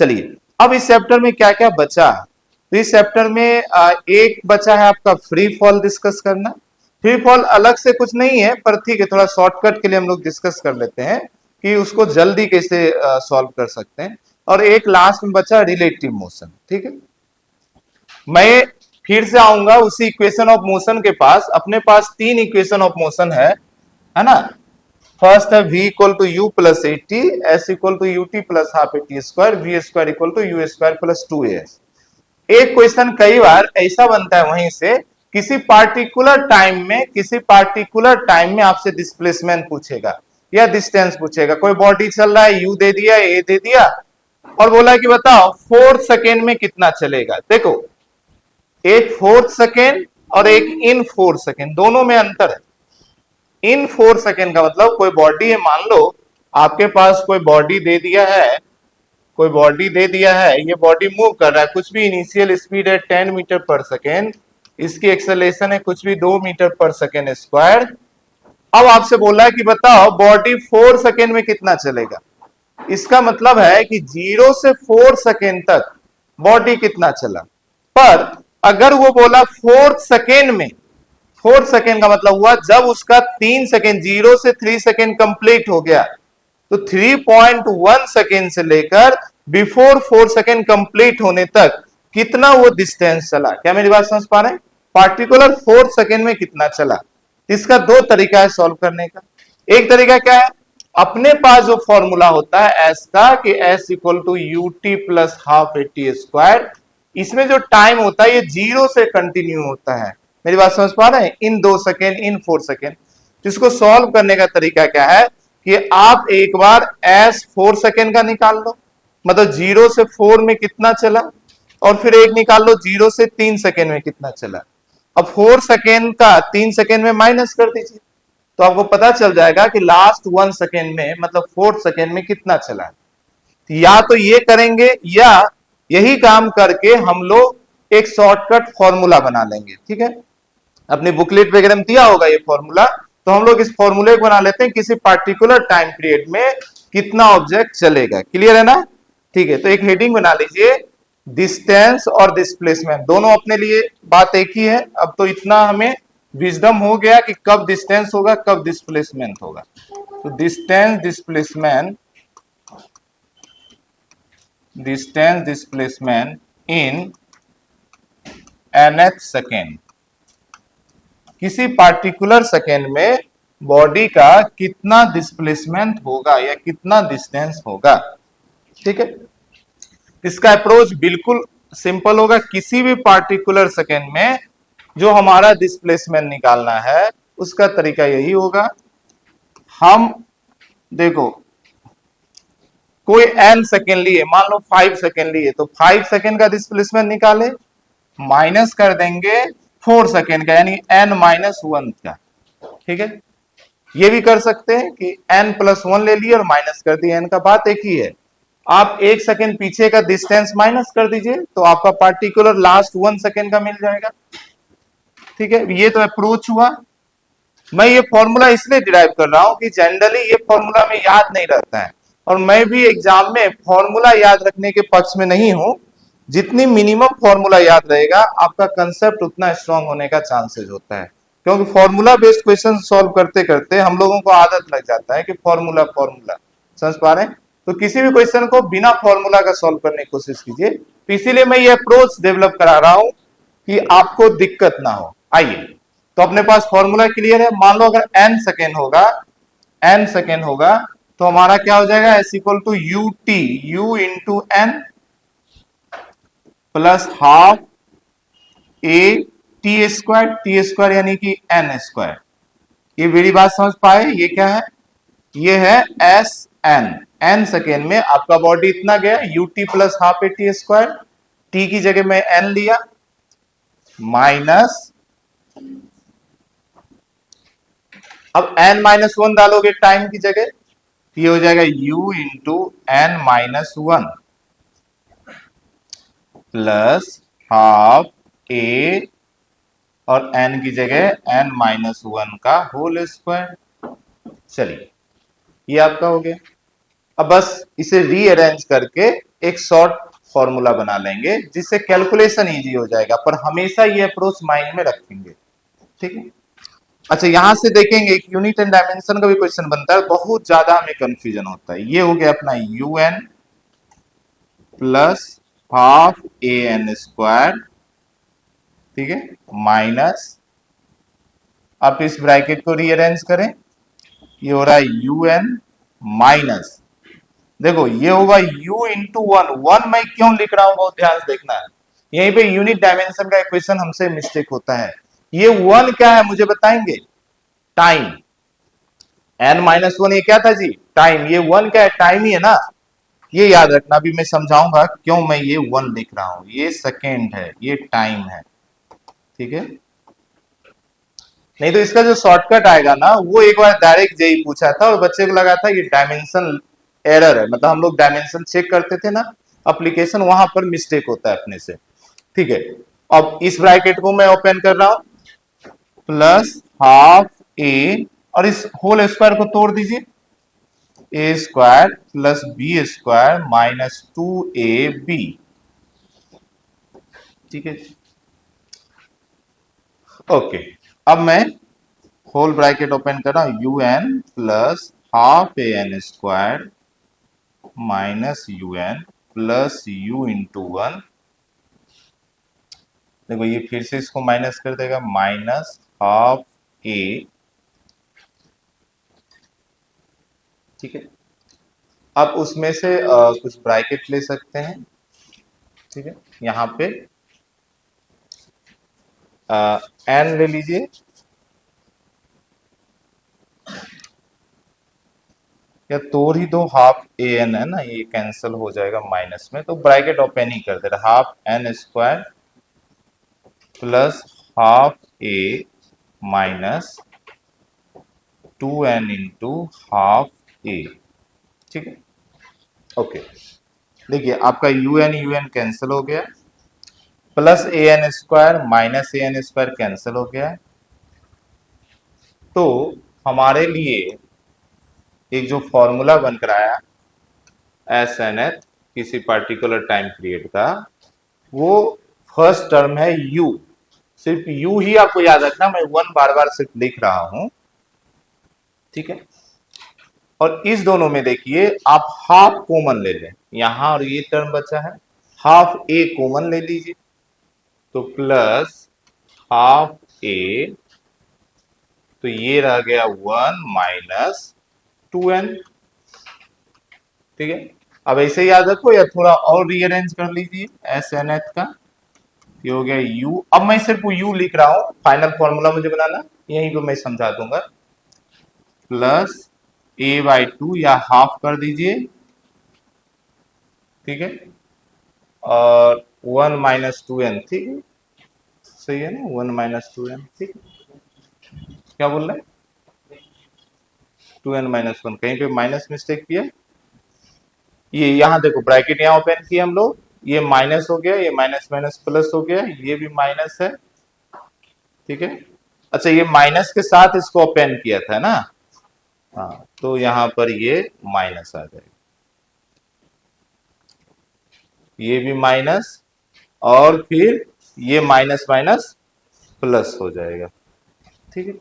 चलिए अब इस चैप्टर में क्या क्या बचा, तो इस चैप्टर में एक बचा है आपका फ्री फॉल डिस्कस करना। फ्री फॉल अलग से कुछ नहीं है, पर ठीक है थोड़ा शॉर्टकट के लिए हम लोग डिस्कस कर लेते हैं कि उसको जल्दी कैसे सॉल्व कर सकते हैं। और एक लास्ट में बचा रिलेटिव मोशन। ठीक है, मैं फिर से आऊंगा उसी इक्वेशन ऑफ मोशन के पास। अपने पास तीन इक्वेशन ऑफ मोशन है ना। फर्स्ट है v equal to u plus a t, s equal to u t plus half a t square, v square equal to u square plus 2as। एक question कई बार ऐसा बनता है वहीं से, किसी पार्टिकुलर टाइम में आपसे डिस्प्लेसमेंट पूछेगा या डिस्टेंस पूछेगा। कोई बॉडी चल रहा है, यू दे दिया, ए दे दिया, और बोला कि बताओ 4 सेकेंड में कितना चलेगा। देखो एक 4 सेकेंड और एक इन 4 सेकेंड, दोनों में अंतर है। इन 4 सेकेंड का मतलब कोई बॉडी है, मान लो आपके पास कोई बॉडी दे दिया है, ये बॉडी मूव कर रहा है, कुछ भी इनिशियल स्पीड है 10 मीटर पर सेकेंड, इसकी एक्सेलरेशन है कुछ भी 2 मीटर पर सेकेंड स्क्वायर। अब आपसे बोला है कि बताओ बॉडी 4 सेकेंड में कितना चलेगा। इसका मतलब है कि 0 से 4 सेकेंड तक बॉडी कितना चला। पर अगर वो बोला 4 सेकेंड में, 4 सेकेंड का मतलब हुआ जब उसका 3 सेकेंड 0 से 3 सेकेंड कंप्लीट हो गया, तो 3.1 सेकेंड से लेकर बिफोर 4 सेकेंड कंप्लीट होने तक कितना वो डिस्टेंस चला। क्या मेरी बात समझ पा रहे हैं? पार्टिकुलर 4 सेकेंड में कितना चला। इसका दो तरीका है सॉल्व करने का। एक तरीका क्या है, अपने पास जो फॉर्मूला होता है एस का कि s equal to u t plus half a t square, इसमें जो टाइम होता है ये 0 से कंटिन्यू होता है। मेरी बात समझ पा रहे हैं? इन 2 सेकेंड, इन 4 सेकेंड। इसको सॉल्व करने का तरीका क्या है कि आप एक बार एस 4 सेकेंड का निकाल लो, मतलब 0 से 4 में कितना चला, और फिर एक निकाल लो 0 से 3 सेकेंड में कितना चला। अब 4 सेकेंड का 3 सेकेंड में माइनस कर दीजिए, तो आपको पता चल जाएगा कि लास्ट 1 सेकेंड में, मतलब 4 सेकेंड में कितना चला है। या तो ये करेंगे, या यही काम करके हम लोग एक शॉर्टकट फॉर्मूला बना लेंगे। ठीक है, अपनी बुकलेट वगैरह में दिया होगा ये फॉर्मूला, तो हम लोग इस फॉर्मूले को बना लेते हैं, किसी पार्टिकुलर टाइम पीरियड में कितना ऑब्जेक्ट चलेगा। क्लियर है ना? ठीक है, तो एक हेडिंग बना लीजिए, डिस्टेंस और डिस्प्लेसमेंट, दोनों अपने लिए बात एक ही है। अब तो इतना हमें विजडम हो गया कि कब डिस्टेंस होगा कब डिस्प्लेसमेंट होगा। तो distance displacement in nth second, किसी पार्टिकुलर सेकेंड में बॉडी का कितना डिस्प्लेसमेंट होगा या कितना डिस्टेंस होगा। ठीक है, इसका अप्रोच बिल्कुल सिंपल होगा। किसी भी पार्टिकुलर सेकेंड में जो हमारा डिस्प्लेसमेंट निकालना है उसका तरीका यही होगा। हम देखो कोई n सेकेंड लिए, मान लो 5 सेकेंड लिए, तो 5 सेकेंड का डिस्प्लेसमेंट निकाले, माइनस कर देंगे 4 सेकेंड का, यानी n-1 का। ठीक है, ये भी कर सकते हैं कि n+1 ले लिए और माइनस कर दिए, n का बात एक ही है। आप 1 सेकेंड पीछे का डिस्टेंस माइनस कर दीजिए, तो आपका पार्टिकुलर लास्ट 1 सेकेंड का मिल जाएगा। ठीक है, ये तो अप्रोच हुआ। मैं ये फॉर्मूला इसलिए डिराइव कर रहा हूं कि जनरली ये फॉर्मूला में याद नहीं रहता है, और मैं भी एग्जाम में फॉर्मूला याद रखने के पक्ष में नहीं हूं। जितनी मिनिमम फॉर्मूला याद रहेगा आपका कंसेप्ट उतना स्ट्रांग होने का चांसेस होता है, क्योंकि फॉर्मूला बेस्ड क्वेश्चन सॉल्व करते करते हम लोगों को आदत लग जाता है कि फॉर्मूला फॉर्मूला। समझ पा रहे हैं? तो किसी भी क्वेश्चन को बिना फॉर्मूला का सॉल्व करने की कोशिश कीजिए। तो इसीलिए मैं ये अप्रोच डेवलप करा रहा हूं कि आपको दिक्कत ना हो। आइए, तो अपने पास फॉर्मूला क्लियर है। मान लो अगर n सेकेंड होगा तो हमारा क्या हो जाएगा, s equal to u t, u into n plus half a t square यानी कि एन स्क्वायर। ये मेरी बात समझ पाए? ये क्या है? ये है एस एन सेकेंड में आपका बॉडी इतना गया, you t plus half a t square, T की जगह में एन लिया, माइनस, अब n-1 डालोगे टाइम की जगह, ये हो जाएगा u into n-1 plus half a और n की जगह n-1 का होल स्क्वायर। चलिए, ये आपका हो गया। अब बस इसे रीअरेंज करके एक शॉर्ट फॉर्मूला बना लेंगे जिससे कैलकुलेशन इजी हो जाएगा, पर हमेशा ये अप्रोच माइंड में रखेंगे, ठीक है। अच्छा, यहां से देखेंगे एक यूनिट एंड डायमेंशन का भी क्वेश्चन बनता है, बहुत ज्यादा हमें कंफ्यूजन होता है। ये हो गया अपना UN plus half AN square, ठीक है, माइनस, आप इस ब्रैकेट को रीअरेंज करें, ये हो रहा है UN माइनस, देखो ये होगा U इंटू वन मैं क्यों लिख रहा हूं बहुत ध्यान से देखना है, यहीं पे यूनिट डायमेंशन का इक्वेशन हमसे मिस्टेक होता है। ये वन क्या है मुझे बताएंगे? टाइम, n-1 ये क्या था जी? टाइम। ये वन क्या है? टाइम ही है ना, ये याद रखना। अभी मैं समझाऊंगा क्यों मैं ये वन लिख रहा हूं, ये सेकेंड है, ये टाइम है, ठीक है। नहीं तो इसका जो शॉर्टकट आएगा ना, वो एक बार डायरेक्ट जेई पूछा था और बच्चे को लगा था ये डायमेंशन एरर है, मतलब हम लोग डायमेंशन चेक करते थे ना एप्लीकेशन, वहां पर मिस्टेक होता है अपने से, ठीक है। अब इस ब्रैकेट को मैं ओपन कर रहा हूं, प्लस हाफ ए, और इस होल स्क्वायर को तोड़ दीजिए, a square plus b square minus 2ab, ठीक है। ओके, अब मैं होल ब्रैकेट ओपन कर रहा हूं, UN plus half AN square minus UN plus U into one, देखो ये फिर से इसको माइनस कर देगा, माइनस हाफ A, ठीक है। अब उसमें से कुछ ब्रैकेट ले सकते हैं, ठीक है। यहां पे n ले लीजिए, या तोड़ ही दो, हाफ AN है ना, ये कैंसिल हो जाएगा माइनस में, तो ब्रैकेट ओपन ही कर दे रहा, half n square plus half A minus 2n into half A, ठीक है। ओके, देखिए आपका UN कैंसिल हो गया, plus AN square minus AN square cancel हो गया, तो हमारे लिए एक जो फॉर्मूला बनकर आया SNH किसी पर्टिकुलर टाइम पीरियड का, वो फर्स्ट टर्म है U, सिर्फ U ही आपको याद रखना, मैं वन बार बार सिर्फ लिख रहा हूं, ठीक है। और इस दोनों में देखिए आप हाफ कॉमन ले लें, यहां और ये टर्म बचा है, हाफ A कॉमन ले लीजिए, तो प्लस हाफ A, तो ये रह गया 1 माइनस 2n, ठीक है। अब ऐसे याद रखो या थोड़ा और रीअरेंज कर लीजिए SNH का, ये हो गया U, अब मैं सिर्फ U लिख रहा हूं, फाइनल फॉर्मूला मुझे बनाना, यहीं पे मैं समझा दूंगा, प्लस A/2 या हाफ कर दीजिए, ठीक है, और 1 माइनस 2n, ठीक है, सही है ना, 1 माइनस 2n, ठीक है। क्या बोल रहे हैं? 2n माइनस 1, कहीं पे माइनस मिस्टेक किया, ये यहां देखो ब्रैकेट यहां ओपन किया हम लोग, ये माइनस हो गया, ये माइनस माइनस प्लस हो गया, ये भी माइनस है, ठीक है। अच्छा, ये माइनस के साथ इसको ओपन किया था ना, हाँ, तो यहां पर ये माइनस आ जाएगा, ये भी माइनस, और फिर ये माइनस माइनस प्लस हो जाएगा, ठीक है।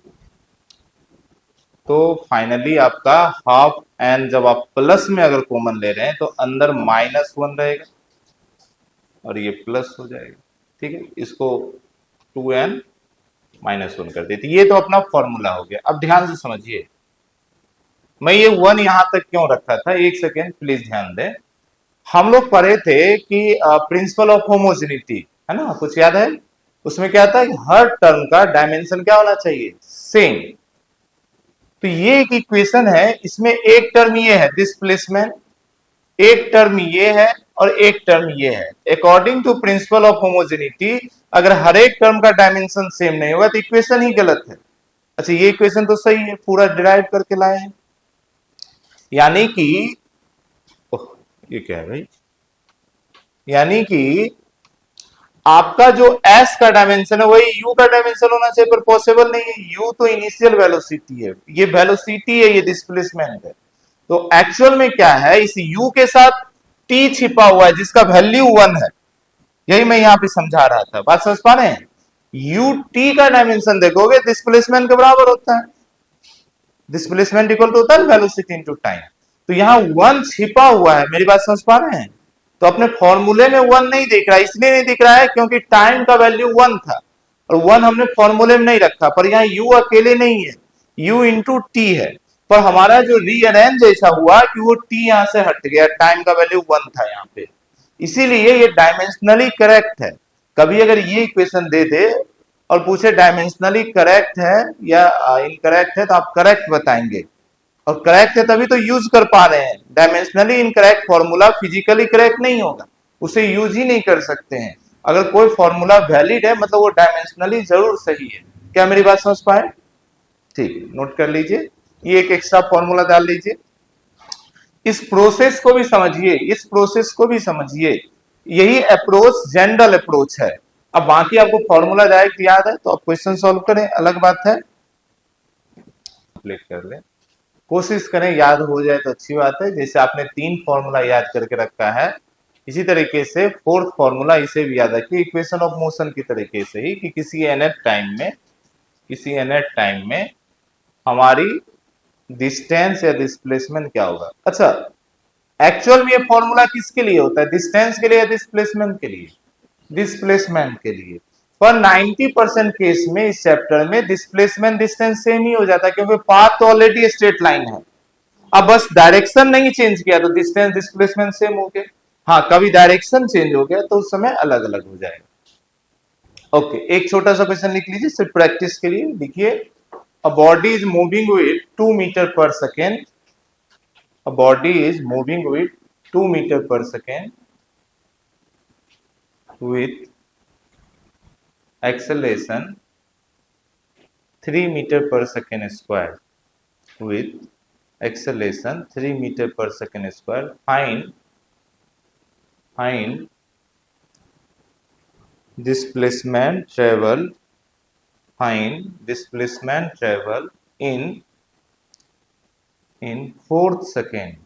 तो फाइनली आपका हाफ एन जब आप प्लस में अगर कॉमन ले रहे हैं तो अंदर -1 रहेगा और ये प्लस हो जाएगा, ठीक है। इसको 2n -1 कर देती, ये तो अपना फॉर्मूला हो गया। अब ध्यान से समझिए, मैं ये 1 यहां तक क्यों रखा था, एक सेकेंड प्लीज ध्यान दें। हम लोग पढ़े थे कि प्रिंसिपल ऑफ होमोजेनिटी है ना, कुछ याद है? उसमें क्या था कि हर टर्म का डायमेंशन क्या होना चाहिए, सेम। तो ये एक इक्वेशन है, इसमें एक टर्म ये है डिस्प्लेसमेंट, एक टर्म ये है और एक टर्म ये है। According to principle of homogeneity अगर हर एक टर्म का डायमेंशन सेम नहीं होगा तो इक्वेशन ही गलत है। अच्छा, ये इक्वेशन तो सही है, पूरा डिराइव करके लाए हैं, यानी कि ये क्या है भाई, यानी कि आपका जो s का डायमेंशन है वही u का डायमेंशन होना चाहिए, पर पॉसिबल नहीं है। u तो इनिशियल वेलोसिटी है, ये वेलोसिटी है, ये डिस्प्लेसमेंट है। तो एक्चुअल में क्या है, इस u के साथ टी छिपा हुआ है जिसका वैल्यू 1 है, यही मैं यहां पे समझा रहा था। बात समझ पा रहे हैं? यू टी का डायमेंशन देखोगे डिस्प्लेसमेंट के बराबर होता है। डिस्प्लेसमेंट इक्वल टू होता है वेलोसिटी इनटू टाइम। तो यहाँ 1 छिपा हुआ है, मेरी बात समझ पा रहे हैं? तो अपने फॉर्मूले में 1 नहीं दिख रहा है, इसलिए नहीं दिख रहा है क्योंकि टाइम का वैल्यू 1 था और 1 हमने फॉर्मूले में नहीं रखा। पर यहाँ u अकेले नहीं है, u इंटू टी है। पर हमारा जो रीअरेंज ऐसा हुआ कि वो t यहां से हट गया, टाइम का वैल्यू 1 था यहाँ पे, इसीलिए ये डायमेंशनली करेक्ट है। कभी अगर ये इक्वेशन दे दे और पूछे डायमेंशनली करेक्ट है या इनकरेक्ट है तो आप करेक्ट बताएंगे, और करेक्ट है तभी तो यूज कर पा रहे हैं। Dimensionally incorrect formula physically correct नहीं होगा, उसे यूज ही नहीं कर सकते हैं। अगर कोई फॉर्मूला वैलिड है मतलब वो डायमेंशनली जरूर सही है। क्या मेरी बात समझ पाए? ठीक, नोट कर लीजिए, ये एक एक्स्ट्रा फॉर्मूला डाल लीजिए। इस प्रोसेस को भी समझिए, इस प्रोसेस को भी समझिए। यही अप्रोच जनरल अप्रोच है। अब बाकी आपको फॉर्मूला डायरेक्ट याद है तो आप क्वेश्चन सॉल्व करें, अलग बात है। कर ले, कोशिश करें याद हो जाए तो अच्छी बात है। जैसे आपने 3 फॉर्मूला याद करके रखा है, इसी तरीके से 4th फॉर्मूला इसे भी याद रखिए इक्वेशन ऑफ मोशन की तरीके से ही, कि किसी nth टाइम में हमारी डिस्टेंस या डिस्प्लेसमेंट क्या होगा। अच्छा, एक्चुअल में ये फॉर्मूला किसके लिए होता है? डिस्टेंस के लिए या डिस्प्लेसमेंट के लिए? डिस्प्लेसमेंट के लिए। पर 90% केस में इस चैप्टर में डिस्प्लेसमेंट डिस्टेंस सेम ही हो जाता है, क्योंकि पाथ तो ऑलरेडी स्ट्रेट लाइन है। अब बस डायरेक्शन नहीं चेंज किया तो डिस्टेंस डिस्प्लेसमेंट सेम हो गया। हाँ, कभी डायरेक्शन चेंज हो गया तो उस समय अलग अलग हो जाएगा। ओके, एक छोटा सा क्वेश्चन लिख लीजिए सिर्फ प्रैक्टिस के लिए। देखिए, a body is moving with 2 metre per second, a body is moving with 2 metre per second with acceleration 3 meter per second square, with acceleration 3 meter per second square. Find displacement travel in 4th second।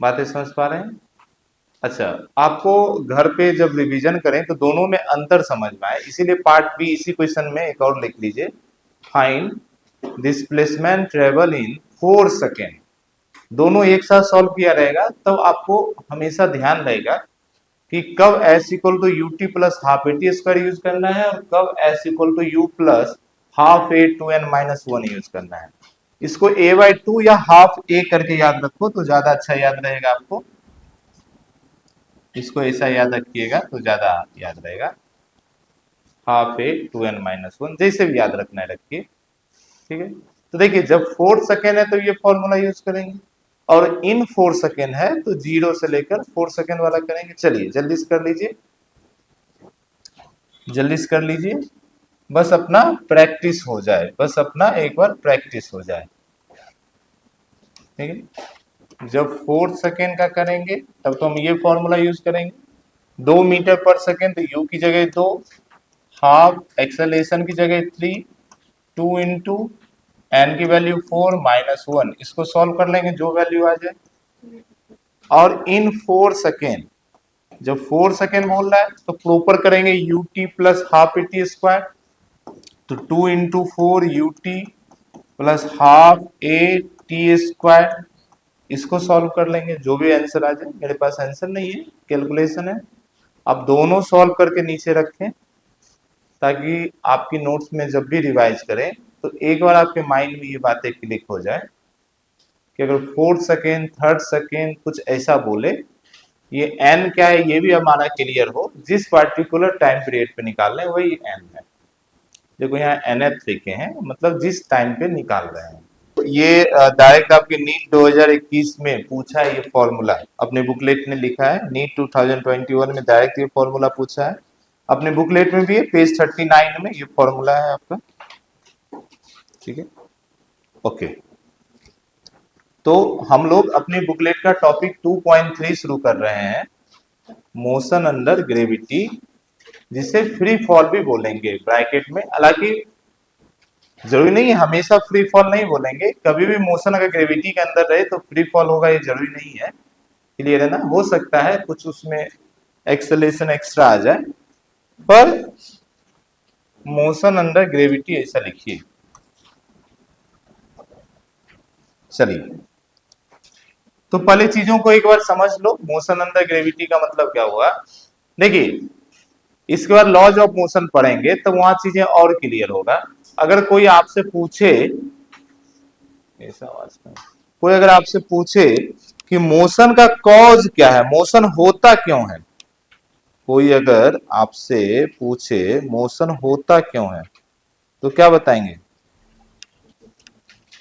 बातें समझ पा रहे हैं? अच्छा, आपको घर पे जब रिवीजन करें तो दोनों में अंतर समझ में आए, इसीलिए पार्ट बी इसी क्वेश्चन में एक और लिख लीजिए, find displacement travel in 4 second. दोनों एक साथ सॉल्व किया रहेगा तब आपको हमेशा ध्यान रहेगा कि कब s equal to u t plus half a t square use करना है और कब s equal to u plus half a two n minus 1 use करना है। इसको a बाई 2 या हाफ a करके याद रखो तो ज्यादा अच्छा याद रहेगा आपको। इसको ऐसा याद रखिएगा तो ज्यादा याद रहेगा, half a two n minus 1, जैसे भी याद रखना है रखिए। ठीक है, तो देखिए जब 4 सेकेंड है तो ये फॉर्मूला यूज करेंगे, और इन 4 सेकेंड है तो 0 से लेकर 4 सेकेंड वाला करेंगे। चलिए जल्दी से कर लीजिए, जल्दी से कर लीजिए, बस अपना प्रैक्टिस हो जाए, बस अपना एक बार प्रैक्टिस हो जाए। ठीक है, जब 4 सेकेंड का करेंगे तब तो हम ये फॉर्मूला यूज करेंगे, 2 मीटर पर सेकेंड तो यू की जगह 2, हाफ एक्सेलरेशन की जगह 3, 2 इंटू एन की वैल्यू 4 माइनस 1, इसको सॉल्व कर लेंगे जो वैल्यू आ जाए। और इन 4 सेकेंड, जब 4 सेकेंड बोल रहा है तो प्रॉपर करेंगे you t plus half a t square, तो 2 into 4 you t plus half a t square, इसको सॉल्व कर लेंगे जो भी आंसर आ जाए। मेरे पास आंसर नहीं है, कैलकुलेशन है। अब दोनों सॉल्व करके नीचे रखें ताकि आपकी नोट्स में जब भी रिवाइज करें तो एक बार आपके माइंड में ये बातें क्लिक हो जाए कि अगर 4th सेकेंड 3rd सेकेंड कुछ ऐसा बोले, ये n क्या है ये भी हमारा क्लियर हो, जिस पार्टिकुलर टाइम पीरियड पे निकाल रहे हैं वही n है। देखो यहाँ nth लिखे हैं, मतलब जिस टाइम पे निकाल रहे हैं। ये डायरेक्ट आपके नीट 2021 में पूछा है, ये फॉर्मूला अपने बुकलेट में लिखा है। नीट 2021 में डायरेक्ट ये फॉर्मूला पूछा है, अपने बुकलेट में भी है, पेज 39 में ये फॉर्मूला है आपका। ठीक है, ओके, तो हम लोग अपनी बुकलेट का टॉपिक 2.3 शुरू कर रहे हैं, मोशन अंडर ग्रेविटी, जिसे फ्री फॉल भी बोलेंगे ब्रैकेट में। हालांकि जरूरी नहीं है हमेशा फ्री फॉल नहीं बोलेंगे, कभी भी मोशन अगर ग्रेविटी के अंदर रहे तो फ्री फॉल होगा, ये जरूरी नहीं है। क्लियर है ना? हो सकता है कुछ उसमें एक्सेलेरेशन एक्स्ट्रा आ जाए, पर मोशन अंडर ग्रेविटी ऐसा लिखिए। चलिए, तो पहले चीजों को एक बार समझ लो, मोशन अंडर ग्रेविटी का मतलब क्या हुआ। देखिए, इसके बाद लॉज ऑफ मोशन पढ़ेंगे तो वहां चीजें और क्लियर होगा। अगर कोई आपसे पूछे, ऐसा आवाज में, कोई अगर आपसे पूछे कि मोशन का कॉज क्या है, मोशन होता क्यों है, कोई अगर आपसे पूछे मोशन होता क्यों है, तो क्या बताएंगे?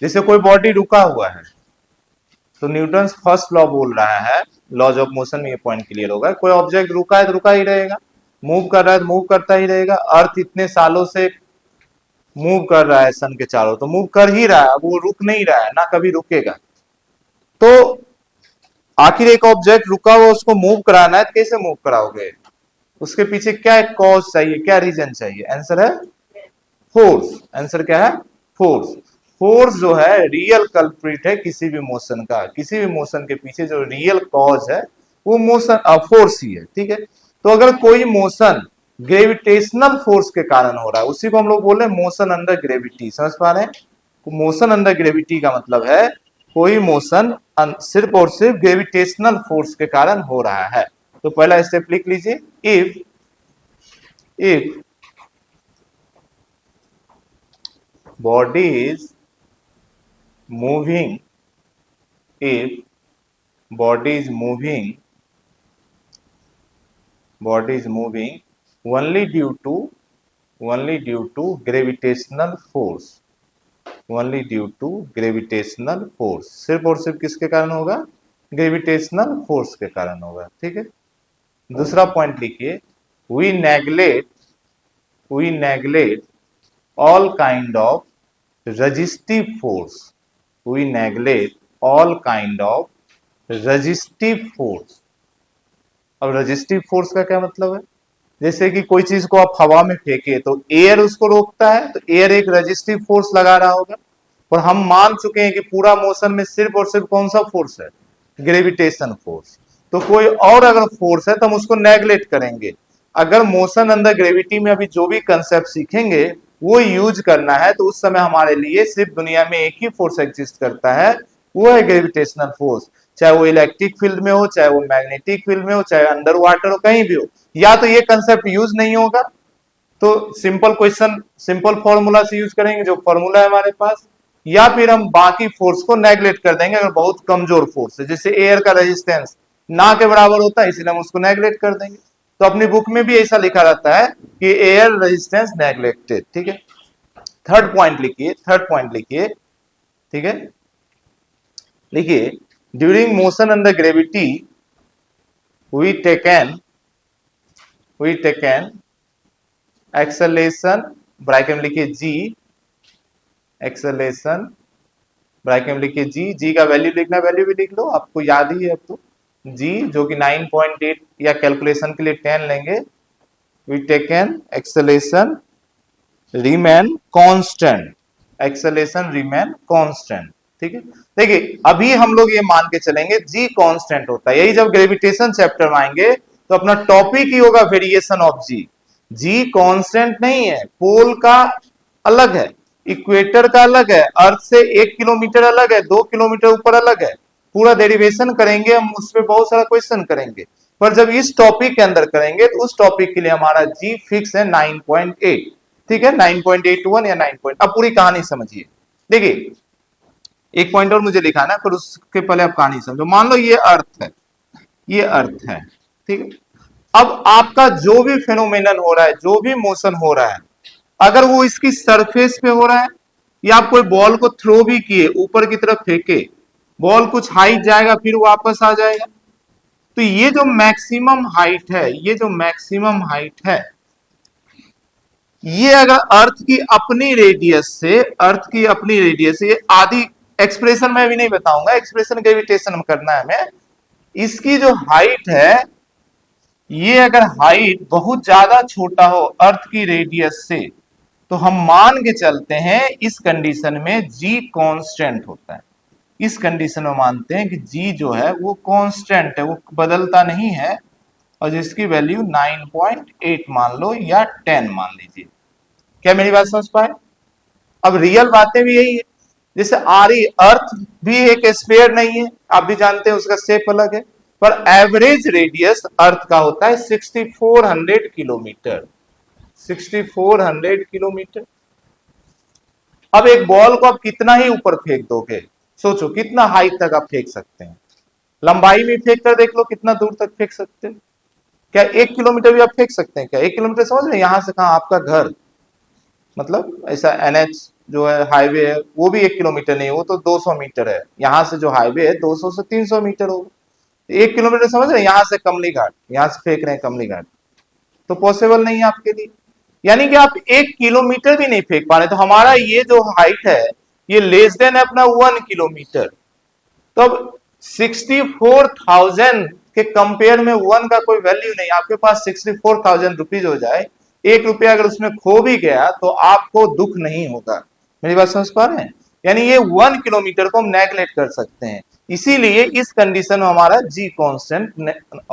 जैसे कोई बॉडी रुका हुआ है तो न्यूटन फर्स्ट लॉ बोल रहा है, लॉज ऑफ मोशन में ये पॉइंट क्लियर होगा। कोई ऑब्जेक्ट रुका है तो रुका ही रहेगा, मूव कर रहा है तो मूव करता ही रहेगा। अर्थ इतने सालों से मूव कर रहा है सन के चारों, तो मूव कर ही रहा है, वो रुक नहीं रहा है, ना कभी रुकेगा। तो आखिर एक ऑब्जेक्ट रुका हुआ उसको मूव कराना है तो कैसे मूव कराओगे? उसके पीछे क्या कॉज चाहिए, क्या रीजन चाहिए? आंसर है फोर्स। आंसर क्या है? फोर्स। फोर्स जो है रियल कल्प्रिट है किसी भी मोशन का। किसी भी मोशन के पीछे जो रियल कॉज है वो मोशन फोर्स ही है। ठीक है, तो अगर कोई मोशन ग्रेविटेशनल फोर्स के कारण हो रहा है, उसी को हम लोग बोल रहे हैं मोशन अंडर ग्रेविटी। समझ पा रहे हैं? मोशन अंडर ग्रेविटी का मतलब है कोई मोशन सिर्फ और सिर्फ ग्रेविटेशनल फोर्स के कारण हो रहा है। तो पहला स्टेप लिख लीजिए, if body is moving, if body is moving only due to gravitational force, only due to gravitational force, सिर्फ और सिर्फ किसके कारण होगा? ग्रेविटेशनल फोर्स के कारण होगा। ठीक है, दूसरा पॉइंट लिखिए, we neglect all kind of resistive force, we neglect all kind of resistive force। अब रेजिस्टिव फोर्स का क्या मतलब है? जैसे कि कोई चीज को आप हवा में फेंके तो एयर उसको रोकता है, तो एयर एक रेजिस्टिव फोर्स लगा रहा होगा। और हम मान चुके हैं कि पूरा मोशन में सिर्फ और सिर्फ कौन सा फोर्स है? Gravitation force. तो कोई और अगर फोर्स है तो हम उसको नेग्लेक्ट करेंगे। अगर मोशन अंडर ग्रेविटी में अभी जो भी कंसेप्ट सीखेंगे वो यूज करना है, तो उस समय हमारे लिए सिर्फ दुनिया में एक ही फोर्स एग्जिस्ट करता है, वो है ग्रेविटेशनल फोर्स। चाहे वो इलेक्ट्रिक फील्ड में हो, चाहे वो मैग्नेटिक फील्ड में हो, चाहे अंडर वाटर हो, कहीं भी हो। या तो ये कंसेप्ट यूज नहीं होगा तो सिंपल क्वेश्चन सिंपल फॉर्मूला से यूज करेंगे, जो फॉर्मूला है हमारे पास, या फिर हम बाकी फोर्स को नेग्लेक्ट कर देंगे। अगर बहुत कमजोर फोर्स है, जैसे एयर का रेजिस्टेंस ना के बराबर होता है, इसलिए हम उसको नेग्लेक्ट कर देंगे। तो अपनी बुक में भी ऐसा लिखा रहता है कि एयर रेजिस्टेंस नेग्लेक्टेड। ठीक है, थर्ड पॉइंट लिखिए, ठीक है, लिखिए, during motion under gravity we taken acceleration, bracket में लिखिए जी, एक्सेलेरेशन ब्रैकेट में लिखिए जी, जी का वैल्यू लिखना, वैल्यू भी लिख लो, आपको याद ही है अब तो। जी जो कि 9.8 या कैलकुलेशन के लिए 10 लेंगे। We taken acceleration remain constant, acceleration remain constant. ठीक है, देखिए अभी हम लोग ये मान के चलेंगे जी कांस्टेंट होता है। यही जब ग्रेविटेशन चैप्टर में आएंगे तो अपना टॉपिक ही होगा variation of g. G constant नहीं है, पोल का अलग है, इक्वेटर का अलग है, अर्थ से 1 किलोमीटर अलग है, 2 किलोमीटर ऊपर अलग है। पूरा डेरिवेशन करेंगे हम, उस पर बहुत सारा क्वेश्चन करेंगे, पर जब इस टॉपिक के अंदर करेंगे तो उस टॉपिक के लिए हमारा जी फिक्स है 9.8। ठीक है, 9.81 या 9 अब पूरी कहानी समझिए। देखिए एक पॉइंट और मुझे लिखा ना, पर उसके पहले आप कहानी समझो। मान लो ये अर्थ है, ये अर्थ है, ठीक है। अब आपका जो भी फेनोमेनन हो रहा है, जो भी मोशन हो रहा है, अगर वो इसकी सरफेस पे हो रहा है, या आप कोई बॉल को थ्रो भी किए, ऊपर की तरफ फेंके, बॉल कुछ हाइट जाएगा फिर वापस आ जाएगा। तो ये जो मैक्सिमम हाइट है, ये जो मैक्सिमम हाइट है, ये अगर अर्थ की अपनी रेडियस से, अर्थ की अपनी रेडियस से, ये आधी, एक्सप्रेशन मैं भी नहीं बताऊंगा, एक्सप्रेशन ग्रेविटेशन में करना है हमें। इसकी जो हाइट है, ये अगर हाइट बहुत ज्यादा छोटा हो अर्थ की रेडियस से, तो हम मान के चलते हैं इस कंडीशन में g कांस्टेंट होता है। इस कंडीशन में मानते हैं कि g जो है वो कांस्टेंट है, वो बदलता नहीं है, और जिसकी वैल्यू 9.8 मान लो या 10 मान लीजिए। क्या मेरी बात समझ पाए? अब रियल बातें भी यही है, जैसे अर्थ भी एक स्फीयर नहीं है, आप भी जानते हैं उसका शेप अलग है, पर एवरेज रेडियस अर्थ का होता है 6400 किलोमीटर। 6400 किलोमीटर। अब एक बॉल को आप कितना ही ऊपर फेंक दोगे, सोचो कितना हाइट तक आप फेंक सकते हैं। लंबाई में फेंक कर देख लो कितना दूर तक फेंक सकते हैं। क्या 1 किलोमीटर भी आप फेंक सकते हैं क्या? 1 किलोमीटर समझ रहे हैं, यहां से कहां आपका घर, मतलब ऐसा एनएच जो है हाईवे है वो भी 1 किलोमीटर नहीं, वो तो 200 मीटर है। यहां से जो हाईवे है 200 से 300 मीटर होगा। 1 किलोमीटर समझ रहे हैं, यहां से कमली घाट, यहां से फेंक रहे हैं कमली घाट, तो पॉसिबल नहीं है आपके लिए। यानी कि आप 1 किलोमीटर भी नहीं फेंक पा रहे, तो हमारा ये जो हाइट है ये लेस देन है अपना 1 किलोमीटर। तो अब 64,000 के कंपेयर में 1 का कोई वैल्यू नहीं। आपके पास 64,000 रुपीज हो जाए, 1 रुपया अगर उसमें खो भी गया तो आपको दुख नहीं होगा। मेरी बात समझ पा रहे हैं? यानी ये 1 किलोमीटर को हम नेगलेक्ट कर सकते हैं, इसीलिए इस कंडीशन में हमारा जी कांस्टेंट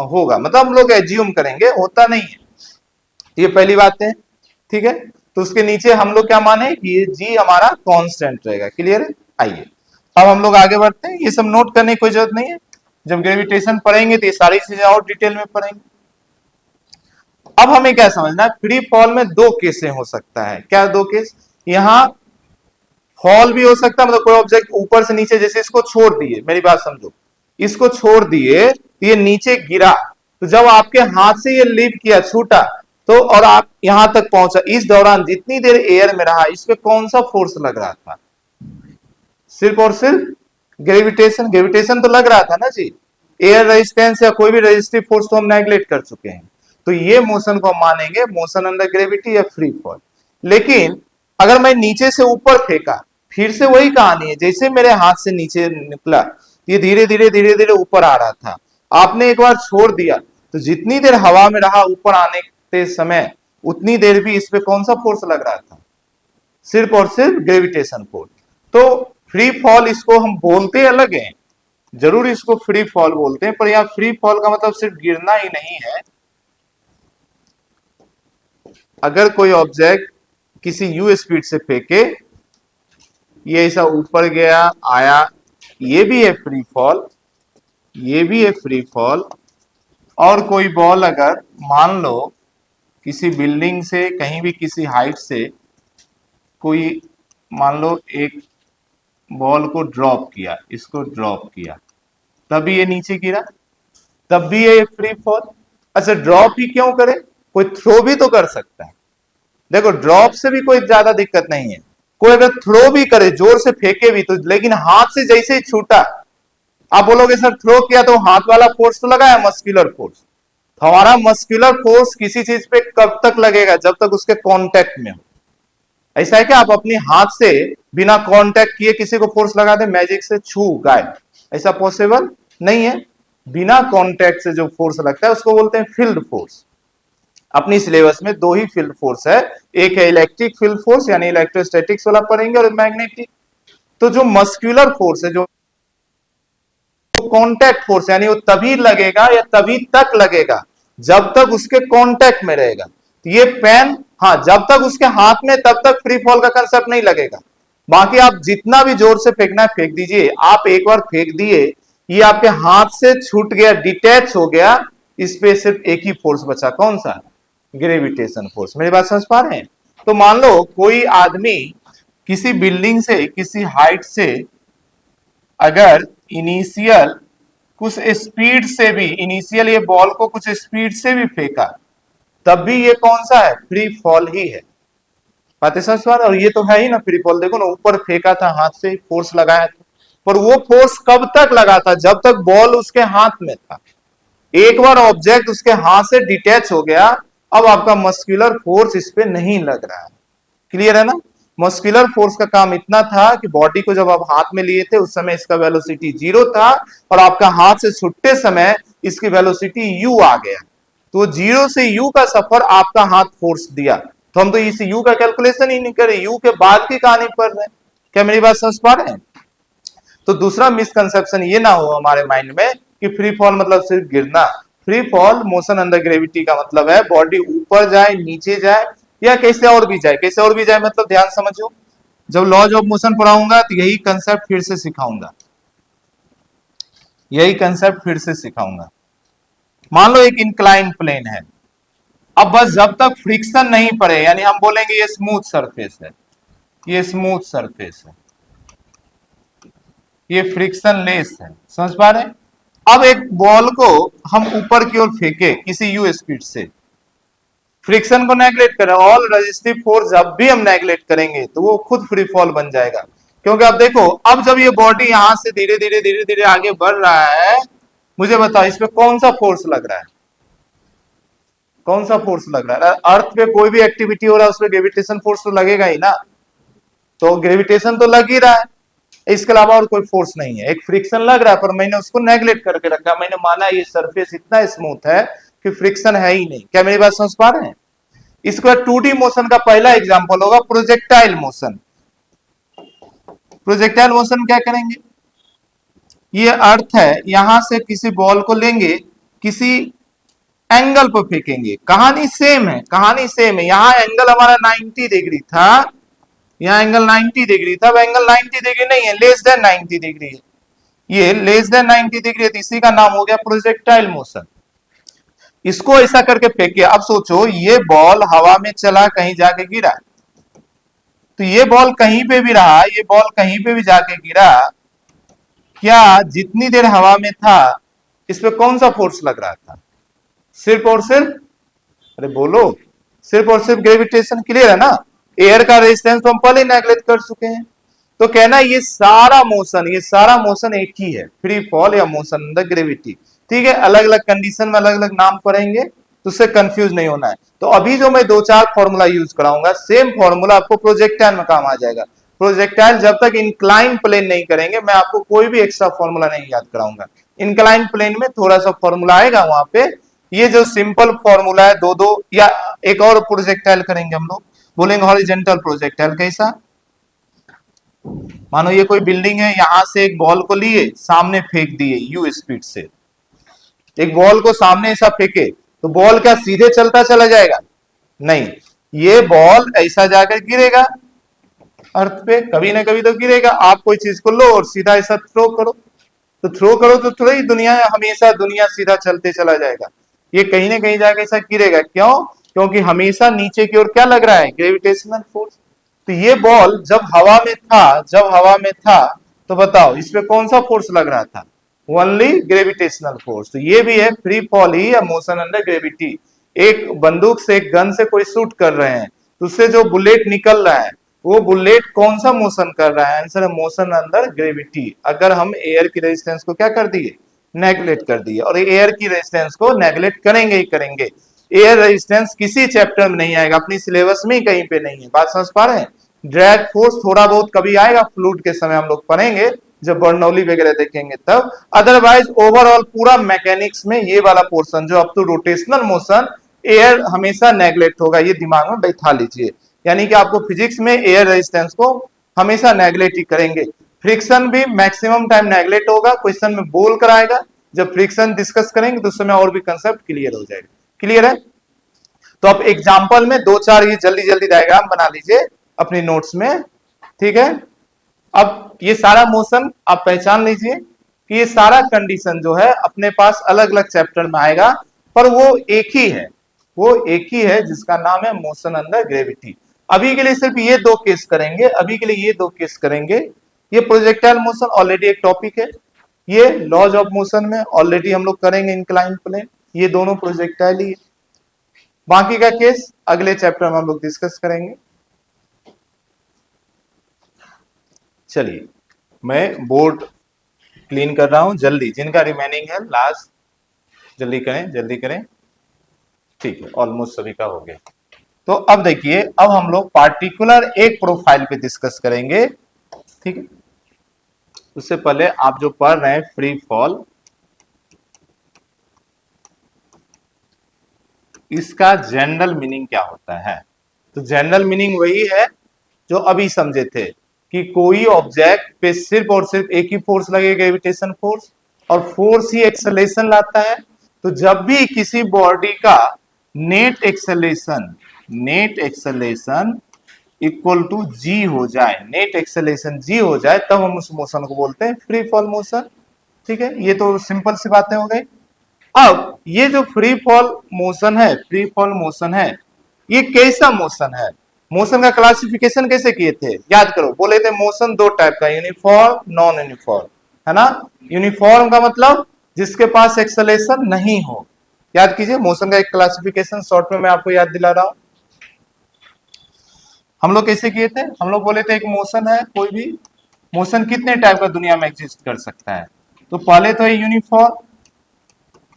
होगा, मतलब हम लोग एज्यूम करेंगे, होता नहीं है। ये पहली बात है, ठीक है। तो उसके नीचे हम लोग क्या माने कि ये जी हमारा कांस्टेंट रहेगा। क्लियर है? आइए अब हम लोग आगे बढ़ते हैं। ये सब नोट करने की कोई जरूरत नहीं है, जब ग्रेविटेशन पढ़ेंगे तो ये सारी चीजें और डिटेल में पढ़ेंगे। अब हमें क्या समझना है, फ्री फॉल में दो केसें हो सकता है। क्या दो केस? यहां फॉल भी हो सकता है, मतलब कोई ऑब्जेक्ट ऊपर से नीचे, जैसे इसको छोड़ दिए, मेरी बात समझो, इसको छोड़ दिए तो ये नीचे गिरा, तो जब आपके हाथ से ये लिव किया, छूटा, तो और आप यहां तक पहुंचा, इस दौरान जितनी देर एयर में रहा इस पे कौन सा फोर्स लग रहा था? सिर्फ और सिर्फ ग्रेविटेशन। ग्रेविटेशन तो लग रहा था ना जी। एयर रेजिस्टेंस या कोई भी रेजिस्टिव फोर्स तो हम नेगलेक्ट कर चुके हैं, तो ये मोशन को हम मानेंगे मोशन अंडर ग्रेविटी या फ्री फॉल। लेकिन अगर मैं नीचे से ऊपर फेंका, फिर से वही कहानी है, जैसे मेरे हाथ से नीचे निकला ये धीरे धीरे ऊपर आ रहा था, आपने एक बार छोड़ दिया तो जितनी देर हवा में रहा ऊपर आने के समय उतनी देर भी इस पे कौन सा फोर्स लग रहा था? सिर्फ और सिर्फ ग्रेविटेशन फोर्स। तो फ्री फॉल इसको हम बोलते अलग हैं, जरूर इसको फ्री फॉल बोलते हैं, पर यहां फ्री फॉल का मतलब सिर्फ गिरना ही नहीं है। अगर कोई ऑब्जेक्ट किसी यू स्पीड से फेंके, ये ऐसा ऊपर गया आया, ये भी है फ्री फॉल, ये भी है फ्री फॉल। और कोई बॉल अगर मान लो किसी बिल्डिंग से कहीं भी किसी हाइट से कोई मान लो एक बॉल को ड्रॉप किया, इसको ड्रॉप किया, तभी ये नीचे गिरा, तब भी ये फ्री फॉल। अच्छा ड्रॉप ही क्यों करे, कोई थ्रो भी तो कर सकता है। देखो ड्रॉप से भी कोई ज्यादा दिक्कत नहीं है, कोई अगर थ्रो भी करे जोर से फेंके भी तो, लेकिन हाथ से जैसे ही छूटा, आप बोलोगे सर थ्रो किया तो हाथ वाला फोर्स तो लगा है, मस्कुलर फोर्स। तो हमारा मस्कुलर फोर्स किसी चीज पे कब तक लगेगा? जब तक उसके कांटेक्ट में हो। ऐसा है कि आप अपनी हाथ से बिना कांटेक्ट किए किसी को फोर्स लगा दे, मैजिक से छू गायब, ऐसा पॉसिबल नहीं है। बिना कांटेक्ट से जो फोर्स लगता है उसको बोलते हैं फील्ड फोर्स। अपनी सिलेबस में दो ही फील्ड फोर्स है, एक है इलेक्ट्रिक फील्ड फोर्स यानी इलेक्ट्रोस्टैटिक्स वाला पढ़ेंगे, और मैग्नेटिक। तो जो मस्कुलर फोर्स है, जो कांटेक्ट फोर्स यानी वो तभी लगेगा या तभी तक लगेगा जब तक उसके कांटेक्ट में रहेगा। तो ये पेन, हाँ जब तक उसके हाथ में तब तक फ्री फॉल का कंसेप्ट नहीं लगेगा। बाकी आप जितना भी जोर से फेंकना है फेंक दीजिए। आप एक बार फेंक दिए, ये आपके हाथ से छूट गया, डिटैच हो गया, इस पे सिर्फ एक ही फोर्स बचा, कौन सा? Gravitation force. मेरी बात समझ पा रहे हैं? तो मान लो कोई आदमी किसी बिल्डिंग से किसी हाइट से अगर इनिशियल कुछ स्पीड से भी, इनिशियल ये बॉल को कुछ स्पीड से भी फेंका, तब भी ये कौन सा है? फ्री फॉल ही है। बातें समझ पा रहे? और ये तो है ही ना फ्री फॉल। देखो ना ऊपर फेंका था, हाथ से फोर्स लगाया था, पर वो फोर्स कब तक लगा था? जब तक बॉल उसके हाथ में था। एक बार ऑब्जेक्ट उसके हाथ से डिटैच हो गया, अब आपका मस्कुलर फोर्स इस पे नहीं लग रहा है। क्लियर है ना? मस्कुलर फोर्स का काम इतना था कि बॉडी को जब आप हाथ में लिए थे उस समय इसका वेलोसिटी 0 था, और आपका हाथ से छूटते समय इसकी वेलोसिटी u आ गया। तो 0 से u का सफर आपका हाथ फोर्स दिया, तो हम तो इस यू का कैलकुलेशन ही नहीं करे, यू के बाद की कहानी पढ़ रहे हैं। क्या मेरी बात समझ पा रहे हैं? तो दूसरा मिसकंसेप्शन ये ना हो हमारे माइंड में कि फ्री फॉल मतलब सिर्फ गिरना। Free fall motion under gravity का मतलब है बॉडी ऊपर जाए, नीचे जाए, या कैसे और भी जाए। कैसे और भी जाए मतलब ध्यान समझो, जब लॉज ऑफ मोशन पढ़ाऊंगा तो यही कंसेप्ट फिर से सिखाऊंगा, यही कंसेप्ट फिर से सिखाऊंगा। मान लो एक इंक्लाइन प्लेन है, अब बस जब तक फ्रिक्शन नहीं पड़े, यानी हम बोलेंगे ये स्मूथ सरफेस है, ये स्मूथ सरफेस है, ये फ्रिक्शन लेस है, समझ पा रहे हैं? अब एक बॉल को हम ऊपर की ओर फेंके किसी यू स्पीड से, फ्रिक्शन को नेगलेक्ट करें, ऑल रेजिस्टिव फोर्स जब भी हम नेगलेक्ट करेंगे तो वो खुद फ्री फॉल बन जाएगा। क्योंकि अब देखो, अब जब ये बॉडी यहां से धीरे धीरे धीरे धीरे आगे बढ़ रहा है, मुझे बताओ इस पे कौन सा फोर्स लग रहा है? कौन सा फोर्स लग रहा है? अर्थ पे कोई भी एक्टिविटी हो रहा है उसमें ग्रेविटेशन फोर्स तो लगेगा ही ना, तो ग्रेविटेशन तो लग ही रहा है, इसके अलावा और कोई फोर्स नहीं है। एक फ्रिक्शन लग रहा है पर मैंने उसको नेगलेक्ट करके रखा, मैंने माना ये सरफेस इतना स्मूथ है कि फ्रिक्शन है ही नहीं। क्या मेरी बात समझ पा रहे हैं? इसके बाद 2D मोशन का पहला एग्जांपल होगा प्रोजेक्टाइल मोशन। प्रोजेक्टाइल मोशन क्या करेंगे, ये अर्थ है, यहां से किसी बॉल को लेंगे, किसी एंगल पर फेंकेंगे। कहानी सेम है, कहानी सेम है। यहां एंगल हमारा 90 डिग्री था, यहां एंगल 90 डिग्री था, अब एंगल 90 डिग्री नहीं है, लेस देन 90 डिग्री है। ये लेस देन 90 डिग्री है, तो इसी का नाम हो गया प्रोजेक्टाइल मोशन। इसको ऐसा करके फेंके। अब सोचो ये बॉल हवा में चला, कहीं जाके गिरा, तो ये बॉल कहीं पे भी रहा, ये बॉल कहीं पे भी जाके गिरा, क्या जितनी देर हवा में था इस पे कौन सा फोर्स लग रहा था? सिर्फ और सिर्फ, अरे बोलो, सिर्फ और सिर्फ ग्रेविटेशन। क्लियर है ना? एयर का रेजिस्टेंस तो हम पहले नेगलेक्ट कर चुके हैं। तो कहना ये सारा मोशन, ये सारा मोशन एक ही है, फ्री फॉल या मोशन अंडर ग्रेविटी। ठीक है, अलग अलग कंडीशन में अलग अलग नाम पढ़ेंगे तो उससे कंफ्यूज नहीं होना है। तो अभी जो मैं दो चार फॉर्मूला यूज कराऊंगा, सेम फॉर्मूला आपको प्रोजेक्टाइल में काम आ जाएगा। प्रोजेक्टाइल जब तक इंक्लाइन प्लेन नहीं करेंगे, मैं आपको कोई भी एक्स्ट्रा फॉर्मूला नहीं याद कराऊंगा। इंक्लाइन प्लेन में थोड़ा सा फॉर्मूला आएगा, वहां पे ये जो सिंपल फॉर्मूला है, दो दो या एक और प्रोजेक्टाइल करेंगे हम लोग, बोलेंगे हॉरिजॉन्टल प्रोजेक्टाइल। कैसा? मानो ये कोई बिल्डिंग है, यहां से एक बॉल को लिए सामने फेंक दिए यू स्पीड से, एक बॉल को सामने ऐसा फेंके तो बॉल क्या सीधे चलता चला जाएगा? नहीं, ये बॉल ऐसा जाकर गिरेगा अर्थ पे, कभी ना कभी तो गिरेगा। आप कोई चीज को लो और सीधा ऐसा थ्रो करो, तो थ्रो करो तो थोड़ी दुनिया हमेशा दुनिया सीधा चलते चला जाएगा, ये कहीं ना कहीं जाके ऐसा गिरेगा। क्यों? क्योंकि हमेशा नीचे की ओर क्या लग रहा है? Gravitational force. तो ये बॉल जब हवा में था, जब हवा में था, तो बताओ इस पे कौन सा फोर्स लग रहा था? Only gravitational force. तो ये भी है फ्री फॉल ही या मोशन अंडर ग्रेविटी। एक बंदूक से, एक गन से कोई शूट कर रहे हैं, तो उससे जो बुलेट निकल रहा है, वो बुलेट कौन सा मोशन कर रहा है? आंसर है मोशन अंडर ग्रेविटी। अगर हम एयर की रेजिस्टेंस को क्या कर दिए? नेगलेक्ट कर दिए। और एयर की रेजिस्टेंस को नेगलेक्ट करेंगे ही करेंगे। एयर रेजिस्टेंस किसी चैप्टर में नहीं आएगा, अपनी सिलेबस में ही कहीं पे नहीं है। बात समझ पा रहे हैं? ड्रैग फोर्स थोड़ा बहुत कभी आएगा, फ्लूइड के समय हम लोग पढ़ेंगे, जब बर्नौली वगैरह देखेंगे तब। अदरवाइज ओवरऑल पूरा मैकेनिक्स में ये वाला पोर्शन जो up to rotational motion, air हमेशा नेगलेक्ट होगा, ये दिमाग में बैठा लीजिए। यानी कि आपको फिजिक्स में एयर रेजिस्टेंस को हमेशा नेगलेक्ट ही करेंगे। फ्रिक्शन भी मैक्सिमम टाइम नेगलेक्ट होगा, क्वेश्चन में बोल कर आएगा। जब फ्रिक्शन डिस्कस करेंगे तो उस समय और भी कंसेप्ट क्लियर हो जाएगा। क्लियर है? तो अब एग्जांपल में दो चार ये जल्दी जल्दी डायग्राम बना लीजिए अपनी नोट्स में। ठीक है, अब ये सारा मोशन आप पहचान लीजिए कि ये सारा कंडीशन जो है अपने पास अलग अलग चैप्टर में आएगा, पर वो एक ही है, वो एक ही है जिसका नाम है मोशन अंडर ग्रेविटी। अभी के लिए सिर्फ ये दो केस करेंगे, अभी के लिए ये दो केस करेंगे। ये प्रोजेक्टाइल मोशन ऑलरेडी एक टॉपिक है, ये लॉज ऑफ मोशन में ऑलरेडी हम लोग करेंगे इंक्लाइन प्लेन, ये दोनों प्रोजेक्टाइल ही है। बाकी का केस अगले चैप्टर में हम लोग डिस्कस करेंगे। चलिए मैं बोर्ड क्लीन कर रहा हूं, जल्दी जिनका रिमेनिंग है लास्ट जल्दी करें, जल्दी करें। ठीक है, ऑलमोस्ट सभी का हो गया। तो अब देखिए, अब हम लोग पार्टिकुलर एक प्रोफाइल पे डिस्कस करेंगे। ठीक है, उससे पहले आप जो पढ़ रहे हैं फ्री फॉल, इसका जनरल मीनिंग क्या होता है? तो जनरल मीनिंग वही है जो अभी समझे थे कि कोई ऑब्जेक्ट पे सिर्फ और सिर्फ एक ही फोर्स लगेगा, ग्रेविटेशन फोर्स, और फोर्स ही एक्सेलेरेशन लाता है। तो जब भी किसी बॉडी का नेट एक्सेलेरेशन इक्वल टू जी हो जाए, नेट एक्सेलेरेशन जी हो जाए, तब हम उस मोशन को बोलते हैं फ्री फॉल मोशन। ठीक है, ये तो सिंपल सी बातें हो गई। अब ये जो फ्री फॉल मोशन है, ये कैसा मोशन है? मोशन का क्लासिफिकेशन कैसे किए थे, याद करो। बोले थे मोशन दो टाइप का, यूनिफॉर्म, नॉन यूनिफॉर्म, है ना। यूनिफॉर्म का मतलब जिसके पास एक्सेलेरेशन नहीं हो। याद कीजिए मोशन का एक क्लासिफिकेशन शॉर्ट में मैं आपको याद दिला रहा हूं। हम लोग कैसे किए थे? हम लोग बोले थे एक मोशन है, कोई भी मोशन कितने टाइप का दुनिया में एग्जिस्ट कर सकता है। तो पहले तो यूनिफॉर्म,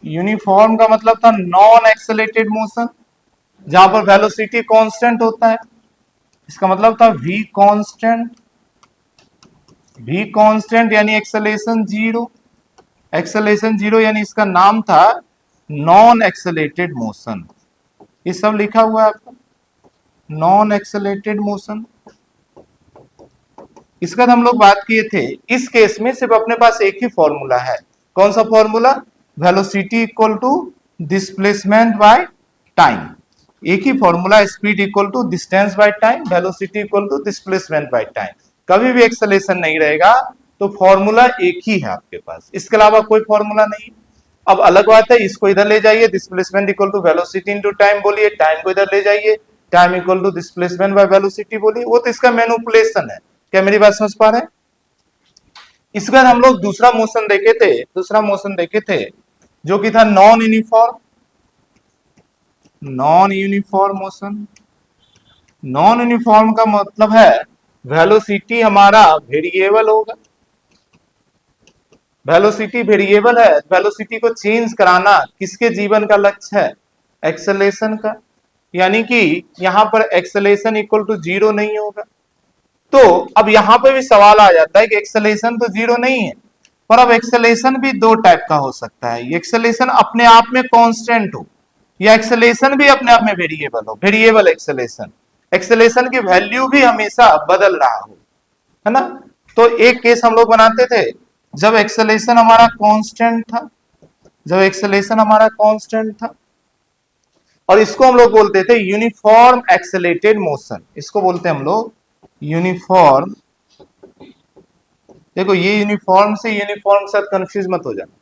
यूनिफॉर्म का मतलब था नॉन एक्सेलेरेटेड मोशन, जहां पर वेलोसिटी कांस्टेंट होता है। इसका मतलब था v कांस्टेंट यानी एक्सेलेरेशन जीरो यानी इसका नाम था नॉन एक्सेलेरेटेड मोशन। ये सब लिखा हुआ है आपका, नॉन एक्सेलेरेटेड मोशन। इसका हम लोग बात किए थे, इस केस में सिर्फ अपने पास एक ही फॉर्मूला है। कौन सा formula? Velocity equal to displacement by time. एक ही formula, speed equal to distance by time, velocity equal to displacement by time. कभी भी एक्सेलेरेशन नहीं रहेगा तो फॉर्मूला एक ही है आपके पास, इसके अलावा कोई फॉर्मूला नहीं। अब अलग बात है, इसको इधर ले जाइए, displacement equal to velocity into time बोलिए, टाइम को इधर ले जाइए, time equal to displacement by velocity बोलिए। वो तो इसका मैनिपुलेशन है। क्या मेरी बात समझ पा रहे हैं? इसके बाद हम लोग दूसरा मोशन देखे थे जो कि था non uniform motion. Non uniform का मतलब है वेलोसिटी हमारा वेरिएबल होगा। वेलोसिटी वेरिएबल है, वेलोसिटी को चेंज कराना किसके जीवन का लक्ष्य है? एक्सेलेरेशन का। यानी कि यहां पर एक्सेलेरेशन इक्वल टू जीरो नहीं होगा। तो अब यहां पे भी सवाल आ जाता है कि एक्सेलेरेशन तो जीरो नहीं है, पर अब एक्सेलेरेशन भी दो टाइप का हो सकता है। एक्सेलेरेशन अपने आप में कांस्टेंट हो, या एक्सेलेरेशन भी अपने आप में वेरिएबल हो, वेरिएबल एक्सेलेरेशन, एक्सेलेरेशन की वैल्यू भी हमेशा बदल रहा हो, है ना। तो एक केस हम लोग बनाते थे जब एक्सेलेरेशन हमारा कांस्टेंट था, और इसको हम लोग बोलते थे यूनिफॉर्म एक्सेलेरेटेड मोशन। इसको बोलते हैं हम लोग यूनिफॉर्म। देखो ये यूनिफॉर्म से यूनिफॉर्म के साथ कंफ्यूज मत हो जाना।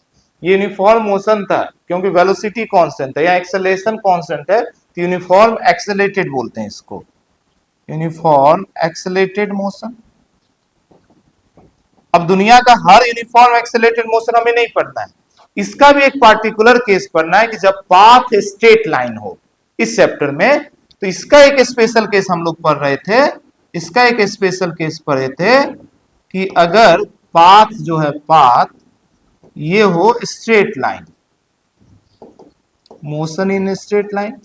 ये यूनिफॉर्म मोशन था क्योंकि वेलोसिटी कांस्टेंट है या एक्सेलरेशन कांस्टेंट है, तो यूनिफॉर्म एक्सेलरेटेड बोलते हैं इसको, यूनिफॉर्म एक्सेलरेटेड मोशन। अब दुनिया का हर यूनिफॉर्म एक्सेलरेटेड मोशन हमें नहीं पढ़ना है, इसका भी एक पार्टिकुलर केस पढ़ना है कि जब पाथ स्ट्रेट लाइन हो इस चैप्टर में। तो इसका एक स्पेशल केस हम लोग पढ़ रहे थे, इसका एक स्पेशल केस पढ़े थे कि अगर पाथ जो है, पाथ ये हो straight line, motion in straight line.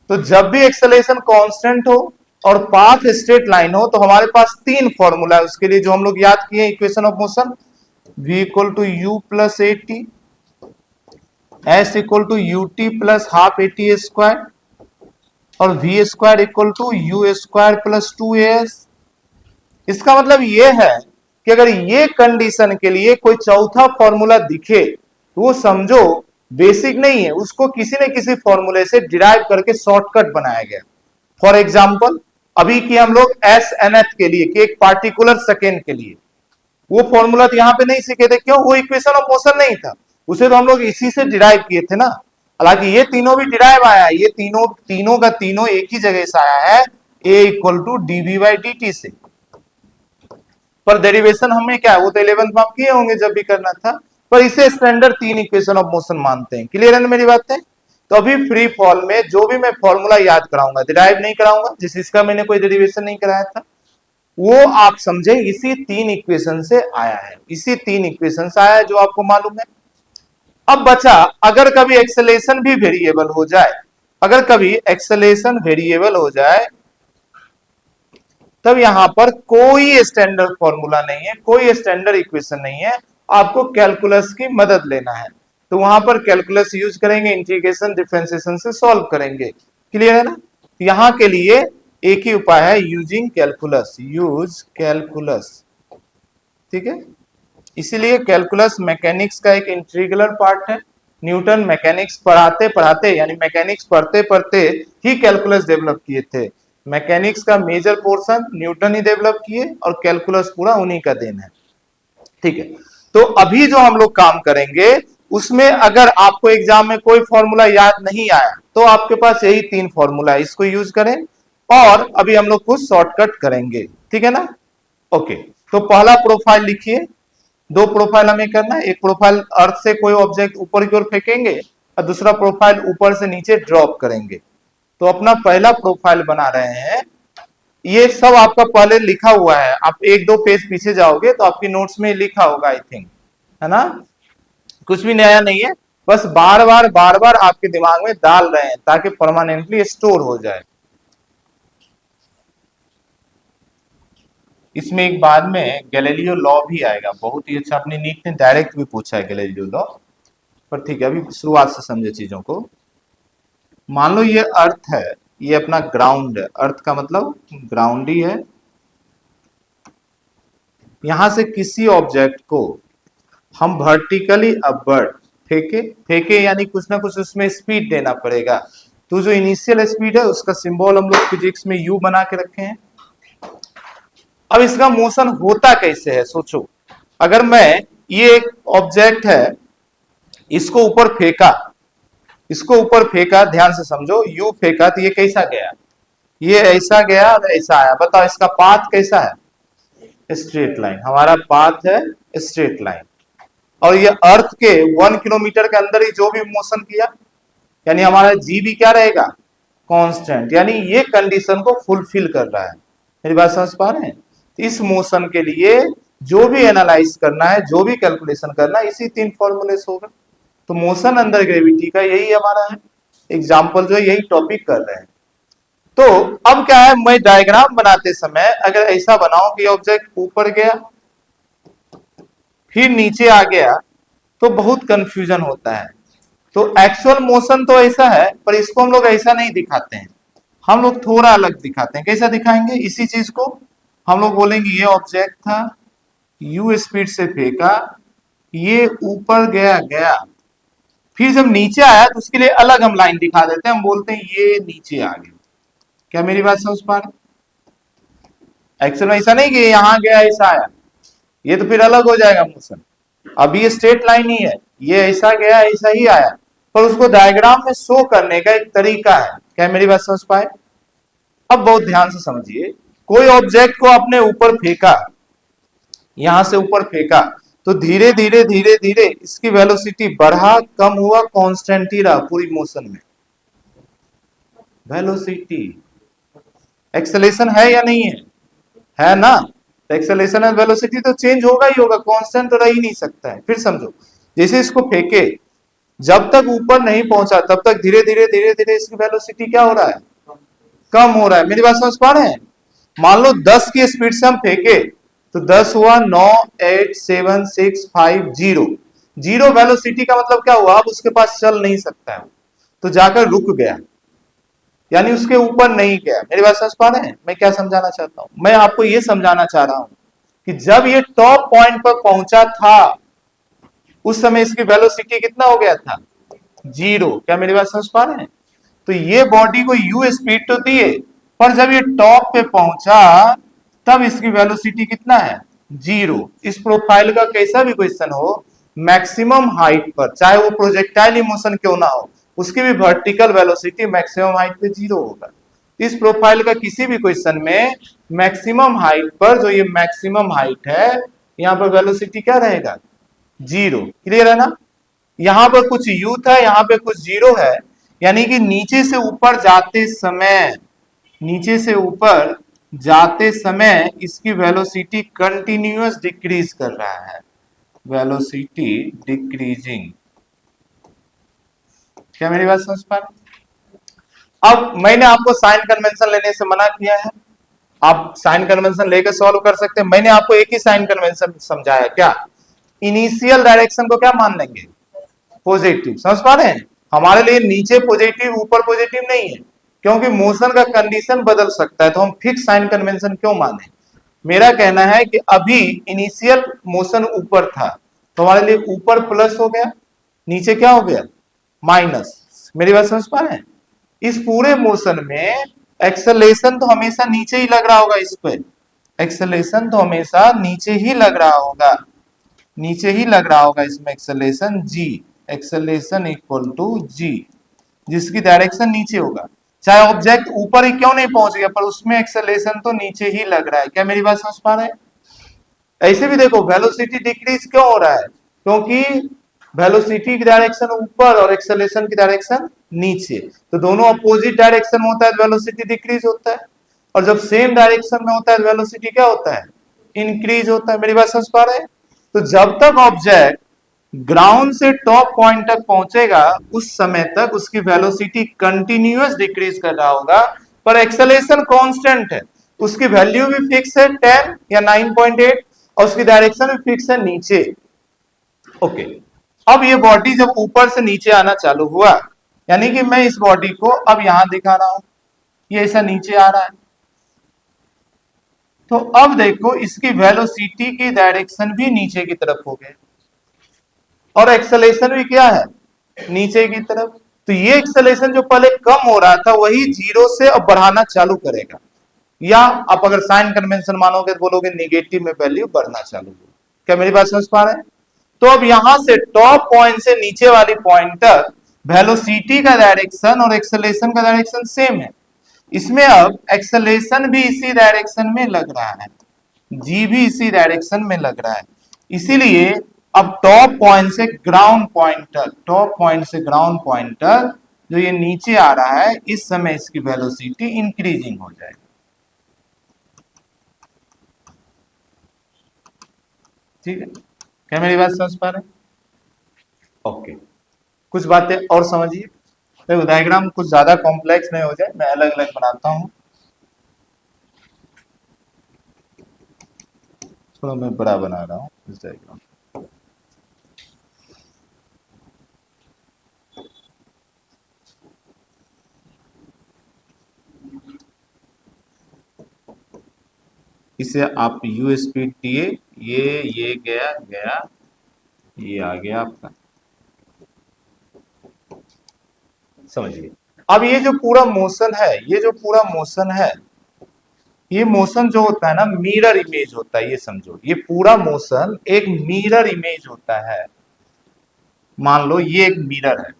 तो जब भी एक्सेलरेशन कांस्टेंट हो और पाथ स्ट्रेट लाइन हो तो हमारे पास तीन फॉर्मूला है उसके लिए, जो हम लोग याद किए equation of motion. v equal to u plus a t, s equal to u t plus half a t square, और v square equal to u square plus 2as। इसका मतलब यह है कि अगर ये कंडीशन के लिए कोई चौथा फॉर्मूला दिखे तो वो समझो बेसिक नहीं है, उसको किसी न किसी फॉर्मूले से डिराइव करके शॉर्टकट बनाया गया। फॉर एग्जांपल अभी की हम लोग एस एन एथ के लिए कि एक पार्टिकुलर सेकेंड के लिए, वो फॉर्मूला तो यहां पे नहीं सीखे थे, क्यों? वो इक्वेशन ऑफ मोशन नहीं था, उसे तो हम लोग इसी से डिराइव किए थे ना। हालांकि ये तीनों भी डिराइव आया है, ये तीनों का तीनों एक ही जगह से आया है, a equal to d v by d t से। पर डेरिवेशन हमें क्या है, वो तो 11th में आप किए होंगे जब भी करना था, पर इसे स्टैंडर्ड तीन इक्वेशन ऑफ मोशन मानते हैं। क्लियर है ना मेरी बात है? तो अभी फ्री फॉल में जो भी मैं फॉर्मूला याद कराऊंगा, डिराइव नहीं कराऊंगा, जिसका मैंने कोई डेरिवेशन नहीं कराया था, वो आप समझे इसी तीन इक्वेशन से आया है, इसी तीन इक्वेशन से आया है जो आपको मालूम है। अब बचा अगर कभी एक्सेलेरेशन भी वेरिएबल हो जाए, अगर कभी एक्सेलेरेशन वेरिएबल हो जाए तब यहां पर कोई स्टैंडर्ड फॉर्मूला नहीं है, कोई स्टैंडर्ड इक्वेशन नहीं है, आपको कैलकुलस की मदद लेना है। तो वहां पर कैलकुलस यूज करेंगे, इंटीग्रेशन डिफरेंशिएशन से सॉल्व करेंगे। क्लियर है ना? यहां के लिए एक ही उपाय है, यूजिंग कैलकुलस, यूज कैलकुलस, ठीक है। इसीलिए कैलकुलस मैकेनिक्स का एक इंटीग्रल पार्ट है। न्यूटन मैकेनिक्स पढ़ाते पढ़ाते यानी मैकेनिक्स पढ़ते पढ़ते ही कैलकुलस डेवलप किए थे। मैकेनिक्स का मेजर पोर्शन न्यूटन ही डेवलप किए और कैलकुलस पूरा उन्हीं का देन है, ठीक है। तो अभी जो हम लोग काम करेंगे उसमें अगर आपको एग्जाम में कोई फॉर्मूला याद नहीं आया तो आपके पास यही 3 फॉर्मूला है, इसको यूज करें और अभी हम लोग कुछ शॉर्टकट करेंगे, ठीक है ना। ओके, तो पहला प्रोफाइल लिखिए। 2 प्रोफाइल हमें करना है, एक प्रोफाइल अर्थ से कोई ऑब्जेक्ट ऊपर की ओर फेंकेंगे और दूसरा प्रोफाइल ऊपर से नीचे ड्रॉप करेंगे। तो अपना पहला प्रोफाइल बना रहे हैं। ये सब आपका पहले लिखा हुआ है, आप 1-2 पेज पीछे जाओगे तो आपकी नोट्स में लिखा होगा आई थिंक, है ना। कुछ भी नया नहीं है, बस बार बार आपके दिमाग में डाल रहे हैं ताकि परमानेंटली स्टोर हो जाए। इसमें एक बाद में गैलीलियो लॉ भी आएगा, बहुत ही अच्छा, अपनी नीट ने डायरेक्ट भी पूछा है गैलीलियो लॉ, पर ठीक है अभी शुरुआत से समझे चीजों को। मान लो ये अर्थ है, ये अपना ग्राउंड है, अर्थ का मतलब ग्राउंड ही है। यहां से किसी ऑब्जेक्ट को हम वर्टिकली अपवर्ड फेंके यानी कुछ ना कुछ उसमें स्पीड देना पड़ेगा। तो जो इनिशियल स्पीड है उसका सिंबल हम लोग फिजिक्स में यू बना के रखे हैं। अब इसका मोशन होता कैसे है सोचो। अगर मैं, ये एक ऑब्जेक्ट है, इसको ऊपर फेंका, इसको ऊपर फेंका, ध्यान से समझो, यू फेंका तो ये कैसा गया, ये ऐसा गया और ऐसा आया। बताओ इसका पाथ कैसा है, स्ट्रेट लाइन। हमारा पाथ है स्ट्रेट लाइन। और ये अर्थ के 1 किलोमीटर के अंदर ही जो भी मोशन किया यानी हमारा जी भी क्या रहेगा, कांस्टेंट, यानी ये कंडीशन को फुलफिल कर रहा है। मेरी बात समझ पा रहे हैं। इस मोशन के लिए जो भी एनालाइज करना है, जो भी कैलकुलेशन करना है, इसी 3 फॉर्मूले से होगा। तो मोशन अंडर ग्रेविटी का यही हमारा है एग्जाम्पल, जो है यही टॉपिक कर रहे हैं। तो अब क्या है, मैं डायग्राम बनाते समय अगर ऐसा बनाऊं कि ऑब्जेक्ट ऊपर गया फिर नीचे आ गया तो बहुत कंफ्यूजन होता है। तो एक्चुअल मोशन तो ऐसा है, पर इसको हम लोग ऐसा नहीं दिखाते हैं, हम लोग थोड़ा अलग दिखाते हैं। कैसा दिखाएंगे, इसी चीज को हम लोग बोलेंगे ये ऑब्जेक्ट था, यू स्पीड से फेंका, ये ऊपर गया, फिर जब नीचे आया तो उसके लिए अलग हम लाइन दिखा देते हैं, हम बोलते हैं ये नीचे आ गया। क्या मेरी बात समझ पा रहे। एक्चुअल में ऐसा नहीं कि यहां गया ऐसा आया, ये तो फिर अलग हो जाएगा मोशन। अब ये स्ट्रेट लाइन ही है, ये ऐसा गया ऐसा ही आया, पर उसको डायग्राम में शो करने का एक तरीका है। क्या मेरी बात समझ पाए। अब बहुत ध्यान से समझिए, कोई ऑब्जेक्ट को आपने ऊपर फेंका, यहां से ऊपर फेंका, तो धीरे धीरे इसकी वेलोसिटी बढ़ा कम हुआ कांस्टेंट ही रहा पूरी मोशन में। वेलोसिटी एक्सेलेरेशन है या नहीं है ना। एक्सेलेरेशन एंड वेलोसिटी तो चेंज होगा ही होगा, कांस्टेंट तो रह ही नहीं सकता है। फिर समझो, जैसे इसको फेंके, जब तक ऊपर नहीं पहुंचा तब तक धीरे धीरे इसकी वेलोसिटी क्या हो रहा है, कम हो रहा है। मेरी बात समझ पा रहे हैं। मान लो 10 की स्पीड से हम फेंके तो 10 हुआ, 9 8 7 6 5 0 जीरो वेलोसिटी का मतलब क्या हुआ, अब उसके पास चल नहीं सकता है, तो जाकर रुक गया, यानी उसके ऊपर नहीं गया। मेरी बात समझ पा रहे हैं। मैं क्या समझाना चाहता हूं, मैं आपको यह समझाना चाह रहा हूं कि जब ये टॉप पॉइंट पर पहुंचा था उस समय इसकी वेलोसिटी कितना हो गया था, 0। क्या मेरी बात समझ पा रहे हैं। तो ये बॉडी को यू स्पीड तो दिए, पर जब ये टॉप पे पहुंचा तब इसकी वेलोसिटी कितना है, 0। इस प्रोफाइल का कैसा भी क्वेश्चन हो, मैक्सिमम हाइट पर, चाहे वो प्रोजेक्टाइल मोशन क्यों ना हो, उसकी भी वर्टिकल वेलोसिटी मैक्सिमम हाइट पे 0 होगा। इस प्रोफाइल का किसी भी क्वेश्चन में मैक्सिमम हाइट पर, जो ये मैक्सिमम हाइट है, यहां पर वेलोसिटी क्या रहेगा, 0। क्लियर है ना। यहां पर कुछ यू था, यहां पे कुछ 0 है, यानी कि नीचे से ऊपर जाते समय, नीचे से ऊपर जाते समय इसकी वेलोसिटी कंटिन्यूअस डिक्रीज कर रहा है, वेलोसिटी डिक्रीजिंग। क्या मेरी बात समझ पा रहे। अब मैंने आपको साइन कन्वेंशन लेने से मना किया है, आप साइन कन्वेंशन लेकर सॉल्व कर सकते हैं। मैंने आपको एक ही साइन कन्वेंशन समझाया, क्या, इनिशियल डायरेक्शन को क्या मान लेंगे, पॉजिटिव। समझ पा रहे हैं। हमारे लिए नीचे पॉजिटिव ऊपर पॉजिटिव नहीं है, क्योंकि मोशन का कंडीशन बदल सकता है, तो हम फिक्स साइन कन्वेंशन क्यों माने। मेरा कहना है कि अभी इनिशियल मोशन ऊपर था, तो हमारे लिए ऊपर प्लस हो गया, नीचे क्या हो गया, माइनस। मेरी बात समझ पा रहे हैं। इस पूरे मोशन में एक्सेलेरेशन तो हमेशा नीचे ही लग रहा होगा, इस पे एक्सेलेरेशन तो हमेशा नीचे ही लग रहा होगा, नीचे ही लग रहा होगा इसमें acceleration g, acceleration equal to g, जिसकी डायरेक्शन नीचे होगा। चाहे ऑब्जेक्ट ऊपर ही क्यों नहीं पहुंच गया, पर उसमें एक्सेलेरेशन तो नीचे ही लग रहा है। क्या मेरी बात समझ पा रहे हैं। ऐसे भी देखो वेलोसिटी डिक्रीज क्यों हो रहा है, क्योंकि वेलोसिटी की डायरेक्शन ऊपर और एक्सेलेरेशन की डायरेक्शन नीचे, तो दोनों अपोजिट डायरेक्शन में होता है तो वेलोसिटी डिक्रीज होता है, और जब सेम डायरेक्शन में होता है तो वेलोसिटी क्या होता है, इंक्रीज होता है। मेरी बात समझ पा रहे हैं। तो जब तक ऑब्जेक्ट ग्राउंड से टॉप पॉइंट तक पहुंचेगा उस समय तक उसकी वेलोसिटी कंटिन्यूअस डिक्रीज कर रहा होगा, पर एक्सेलेरेशन कांस्टेंट है, उसकी वैल्यू भी फिक्स है 10 या 9.8, और उसकी डायरेक्शन भी फिक्स है नीचे। ओके, अब ये बॉडी जब ऊपर से नीचे आना चालू हुआ, यानी कि मैं इस बॉडी को अब यहां दिखा रहा हूं, ये ऐसा नीचे आ रहा है, तो अब देखो इसकी वेलोसिटी की डायरेक्शन भी नीचे की तरफ हो गए, और एक्सेलेरेशन भी क्या है, नीचे की तरफ। तो ये एक्सेलेरेशन जो पहले कम हो रहा था वही जीरो से अब बढ़ाना चालू करेगा, या आप अगर साइन कन्वेंशन मानोगे तो बोलोगे निगेटिव में वैल्यू बढ़ना चालू हो। क्या मेरी बात समझ पा रहे हैं। तो अब यहां से टॉप पॉइंट से नीचे वाली पॉइंट तक वेलोसिटी का डायरेक्शन और एक्सेलेरेशन का डायरेक्शन सेम है, इसमें अब एक्सेलेरेशन भी इसी डायरेक्शन में लग रहा है, जी भी इसी डायरेक्शन में लग रहा है, इसीलिए अब टॉप पॉइंट से ग्राउंड पॉइंट तक, टॉप पॉइंट से ग्राउंड पॉइंट तक जो ये नीचे आ रहा है, इस समय इसकी वेलोसिटी इंक्रीजिंग हो जाएगी। ठीक है, क्या मेरी बात समझ पा रहे हैं। ओके, कुछ बातें और समझिए, देखो डायग्राम कुछ ज्यादा कॉम्प्लेक्स नहीं हो जाए, मैं अलग अलग बनाता हूं, थोड़ा मैं बड़ा बना रहा हूं इस डायग्राम। इसे आप यूएसपी टीए, ये गया गया, ये आ गया आपका, समझिए। अब ये जो पूरा मोशन है, ये जो पूरा मोशन है, ये मोशन जो होता है ना मिरर इमेज होता है, ये समझो, ये पूरा मोशन एक मिरर इमेज होता है। मान लो ये एक मिरर है,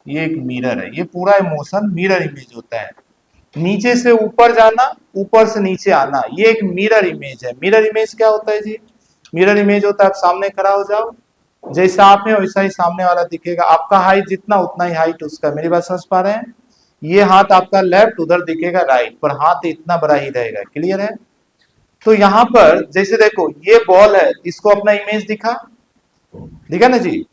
ये एक मिरर है, ये पूरा मोशन मिरर इमेज होता है। नीचे से ऊपर जाना, ऊपर से नीचे आना, ये एक मिरर इमेज है। मिरर इमेज क्या होता है जी, मिरर इमेज होता है आप सामने खड़ा हो जाओ, जैसा आप है वैसा ही सामने वाला दिखेगा, आपका हाइट जितना उतना ही हाइट उसका। मेरी बात समझ पा रहे हैं। ये हाथ आपका लेफ्ट, उधर दिखेगा राइट, पर हाथ इतना बड़ा ही रहेगा। क्लियर है। तो यहां पर जैसे देखो ये बॉल है, इसको अपना इमेज दिखा, दिखा ना जी,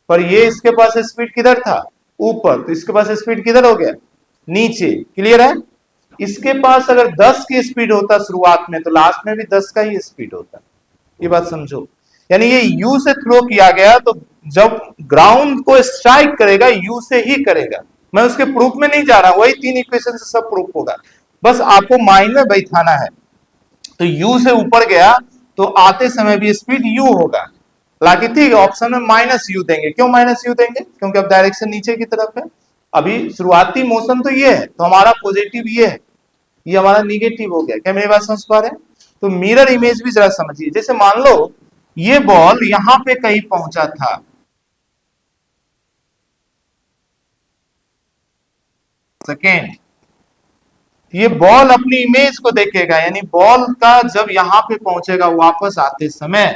पर ये इसके पास स्पीड किधर था, ऊपर, तो इसके पास स्पीड किधर हो गया, नीचे। क्लियर है। इसके पास अगर 10 की स्पीड होता शुरुआत में, तो लास्ट में भी 10 का ही स्पीड होता। ये बात समझो, यानी ये यू से थ्रो किया गया, तो जब ग्राउंड को स्ट्राइक करेगा यू से ही करेगा। मैं उसके प्रूफ में नहीं जा रहा, वही 3 इक्वेशन से सब प्रूफ होगा, बस आपको माइंड में बैठाना है। तो यू से ऊपर गया तो आते समय भी स्पीड यू होगा, हालांकि ठीक है ऑप्शन में माइनस यू देंगे। क्यों माइनस यू देंगे, क्योंकि अब डायरेक्शन नीचे की तरफ है, अभी शुरुआती मोशन तो ये है, तो हमारा पॉजिटिव ये है, ये हमारा निगेटिव हो गया। क्या मेरी बात समझ पा रहे हैं। तो मिरर इमेज भी जरा समझिए, जैसे मान लो ये बॉल यहां पे कहीं पहुंचा था, सेकेंड, ये बॉल अपनी इमेज को देखेगा, यानी बॉल का जब यहां पे पहुंचेगा वापस आते समय,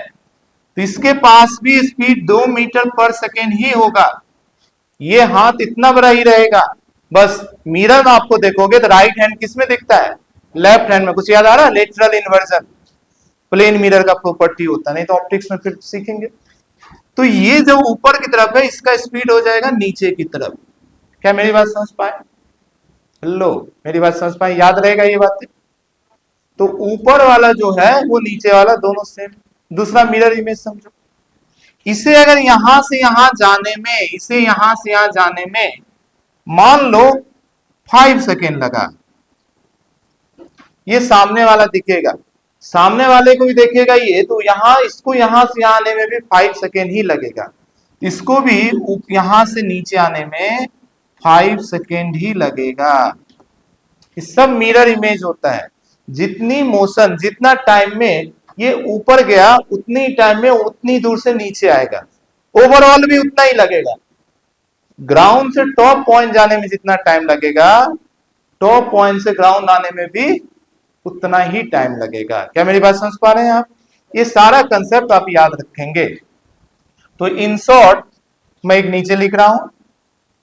तो इसके पास भी स्पीड 2 मीटर पर सेकेंड ही होगा, ये हाथ इतना बड़ा ही रहेगा। बस मिरर में आपको देखोगे तो राइट हैंड किस में दिखता है, लेफ्ट हैंड में। कुछ याद आ रहा है, लेटरल इन्वर्जन प्लेन मिरर का प्रॉपर्टी होता है, नहीं तो ऑप्टिक्स में फिर सीखेंगे। तो ये जो ऊपर की तरफ है इसका स्पीड हो जाएगा नीचे की तरफ। क्या मेरी बात समझ पाए, हेलो, मेरी बात समझ पाए, याद रहेगा ये बात। तो ऊपर वाला जो है वो नीचे वाला दोनों सेम। दूसरा मिरर इमेज समझो, इसे अगर यहां से यहां जाने में, इसे यहां से यहां जाने में मान लो 5 सेकेंड लगा, ये सामने वाला दिखेगा, सामने वाले को भी देखेगा ये, तो यहां इसको यहां से यहां आने में भी 5 सेकेंड ही लगेगा, इसको भी यहां से नीचे आने में 5 सेकेंड ही लगेगा। ये सब मिरर इमेज होता है। जितनी मोशन, जितना टाइम में ये ऊपर गया, उतनी टाइम में उतनी दूर से नीचे आएगा, ओवरऑल भी उतना ही लगेगा। ग्राउंड से टॉप पॉइंट जाने में जितना टाइम लगेगा, टॉप पॉइंट से ग्राउंड आने में भी उतना ही टाइम लगेगा। क्या मेरी बात समझ पा रहे हैं आप? ये सारा कंसेप्ट आप याद रखेंगे। तो इन शॉर्ट मैं एक नीचे लिख रहा हूं,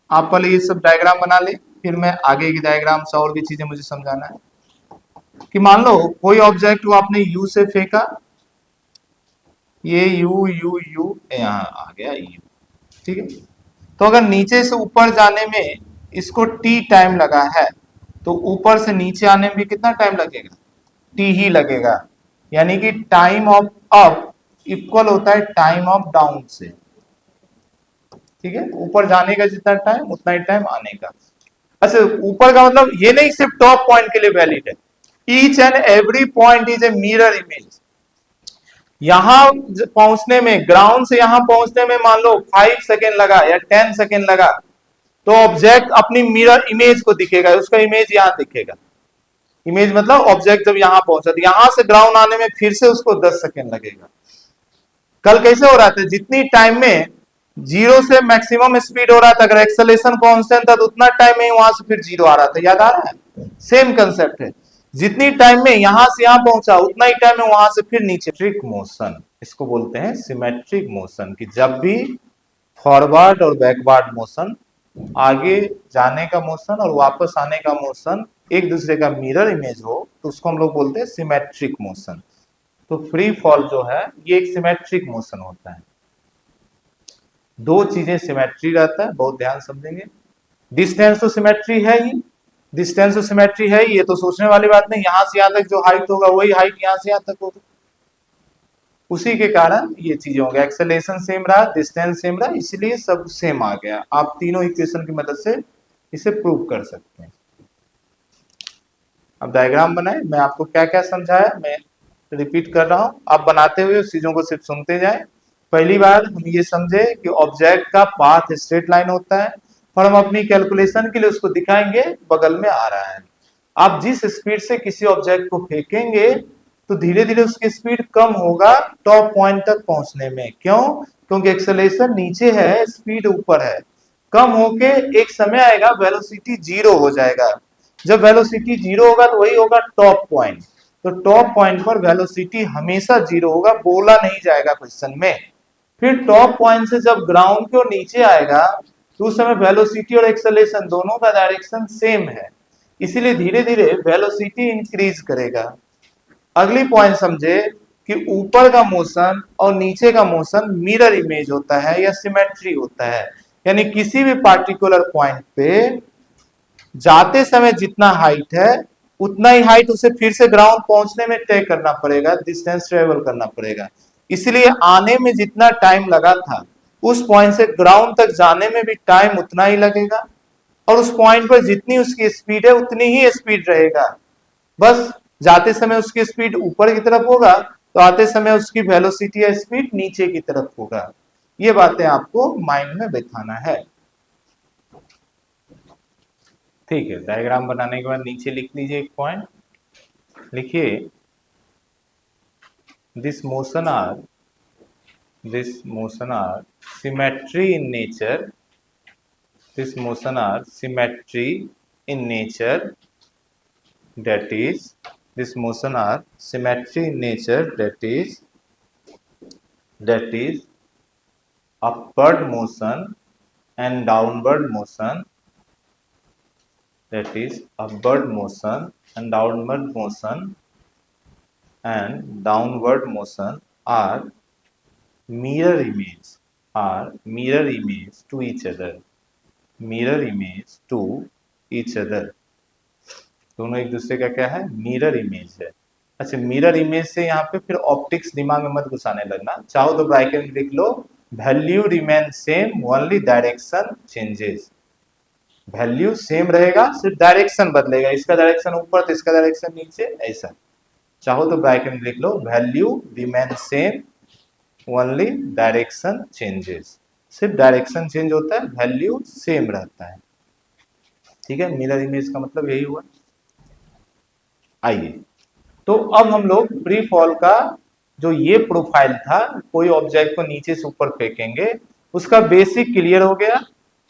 आप पहले ये सब डायग्राम बना ले, फिर मैं आगे की डायग्राम से और भी चीजें मुझे समझाना है। कि मान लो कोई ऑब्जेक्ट को आपने यू से फेंका, ये यू यू यू यहां आ गया यू, ठीक है। तो अगर नीचे से ऊपर जाने में इसको टी टाइम लगा है, तो ऊपर से नीचे आने में भी कितना टाइम लगेगा? टी ही लगेगा। यानी कि टाइम ऑफ अप इक्वल होता है टाइम ऑफ डाउन से, ठीक है। ऊपर जाने का जितना टाइम, उतना ही टाइम आने का। अच्छा, ऊपर का मतलब ये नहीं सिर्फ टॉप पॉइंट के लिए वैलिड है, each and every point is a mirror image. यहां पहुंचने में, ग्राउंड से यहां पहुंचने में मान लो 5 सेकेंड लगा या 10 सेकेंड लगा, तो ऑब्जेक्ट अपनी मिरर इमेज को दिखेगा, उसका इमेज यहां दिखेगा। इमेज मतलब ऑब्जेक्ट जब यहां पहुंचा, तो यहां से ग्राउंड आने में फिर से उसको 10 सेकेंड लगेगा। कल कैसे हो रहा था, जितनी टाइम में जीरो से मैक्सिमम स्पीड हो रहा था, अगर एक्सेलेरेशन कांस्टेंट था तो उतना टाइम में वहां से फिर जीरो आ रहा था, याद आ रहा है? सेम कंसेप्ट है। जितनी टाइम में यहां से यहां पहुंचा, उतना ही टाइम में वहां से फिर नीचे। सिमेट्रिक मोशन, इसको बोलते हैं सिमेट्रिक मोशन, कि जब भी फॉरवर्ड और बैकवर्ड मोशन, आगे जाने का मोशन और वापस आने का मोशन एक दूसरे का मिरर इमेज हो, तो उसको हम लोग बोलते हैं सिमेट्रिक मोशन। तो फ्री फॉल जो है ये एक सिमेट्रिक मोशन होता है। दो चीजें सिमेट्री रहता है, बहुत ध्यान समझेंगे। डिस्टेंस तो सिमेट्री है ही, डिस्टेंस तो सिमेट्री है ही, ये तो सोचने वाली बात नहीं। यहां से यहां तक जो हाइट होगा वही हाइट यहां से यहां तक होगा, उसी के कारण ये चीजें होंगे। एक्सेलेरेशन सेम रहा, डिस्टेंस सेम रहा, इसलिए सब सेम आ गया। आप तीनों इक्वेशन की मदद से इसे प्रूव कर सकते हैं। अब डायग्राम बनाए, मैं आपको क्या क्या समझाया मैं रिपीट कर रहा हूं, आप बनाते हुए उस चीजों को सिर्फ सुनते जाएं। पहली बार हम ये समझे कि ऑब्जेक्ट का पाथ स्ट्रेट लाइन होता है, और हम अपनी कैलकुलेशन के लिए उसको दिखाएंगे बगल में आ रहा है। आप जिस स्पीड से किसी ऑब्जेक्ट को फेंकेंगे, तो धीरे धीरे उसकी स्पीड कम होगा टॉप पॉइंट तक पहुंचने में। क्यों? क्योंकि एक्सेलरेशन नीचे है, स्पीड ऊपर है। कम होके एक समय आएगा वेलोसिटी जीरो हो जाएगा। जब वेलोसिटी जीरो होगा तो वही होगा टॉप पॉइंट। तो टॉप पॉइंट पर वेलोसिटी हमेशा जीरो होगा, बोला नहीं जाएगा क्वेश्चन में। फिर टॉप पॉइंट से जब ग्राउंड की ओर नीचे आएगा, तो उस समय वेलोसिटी और एक्सेलरेशन दोनों का डायरेक्शन सेम है, इसीलिए धीरे धीरे वेलोसिटी इंक्रीज करेगा। अगली पॉइंट समझे कि ऊपर का मोशन और नीचे का मोशन मिरर इमेज होता है या सिमेट्री होता है। यानी किसी भी पार्टिकुलर पॉइंट पे जाते समय जितना हाइट है, उतना ही हाइट उसे फिर से ग्राउंड पहुंचने में तय करना पड़ेगा, डिस्टेंस ट्रेवल करना पड़ेगा। इसलिए आने में जितना टाइम लगा था, उस पॉइंट से ग्राउंड तक जाने में भी टाइम उतना ही लगेगा, और उस पॉइंट पर जितनी उसकी स्पीड है उतनी ही स्पीड रहेगा। बस जाते समय उसकी स्पीड ऊपर की तरफ होगा, तो आते समय उसकी वेलोसिटी या स्पीड नीचे की तरफ होगा। ये बातें आपको माइंड में बिठाना है, ठीक है। डायग्राम बनाने के बाद नीचे लिख लीजिए एक पॉइंट, लिखिए this motion are symmetry in nature, this motion are symmetry in nature, that is this motion are symmetry in nature, that is upward motion and downward motion, that is upward motion and downward motion are mirror image to each other, mirror image to each other। दोनों एक दूसरे का क्या है? Mirror image है। अच्छा, mirror image से यहाँ पे फिर ऑप्टिक्स दिमाग में मत घुसाने लगना, चाहो तो ब्रैकेट में लिख लो value remain same only direction changes. Value same रहेगा, सिर्फ डायरेक्शन बदलेगा, इसका डायरेक्शन ऊपर तो इसका डायरेक्शन नीचे, ऐसा। चाहो तो ब्रैकेट में लिख लो, value remain same only direction changes. सिर्फ डायरेक्शन चेंज होता है, वैल्यू सेम रहता है। ठीक है, मिरर इमेज का मतलब यही हुआ। आइए, तो अब हम लोग फ्री फॉल का जो ये प्रोफाइल था, कोई ऑब्जेक्ट को नीचे से ऊपर फेंकेंगे, उसका बेसिक क्लियर हो गया।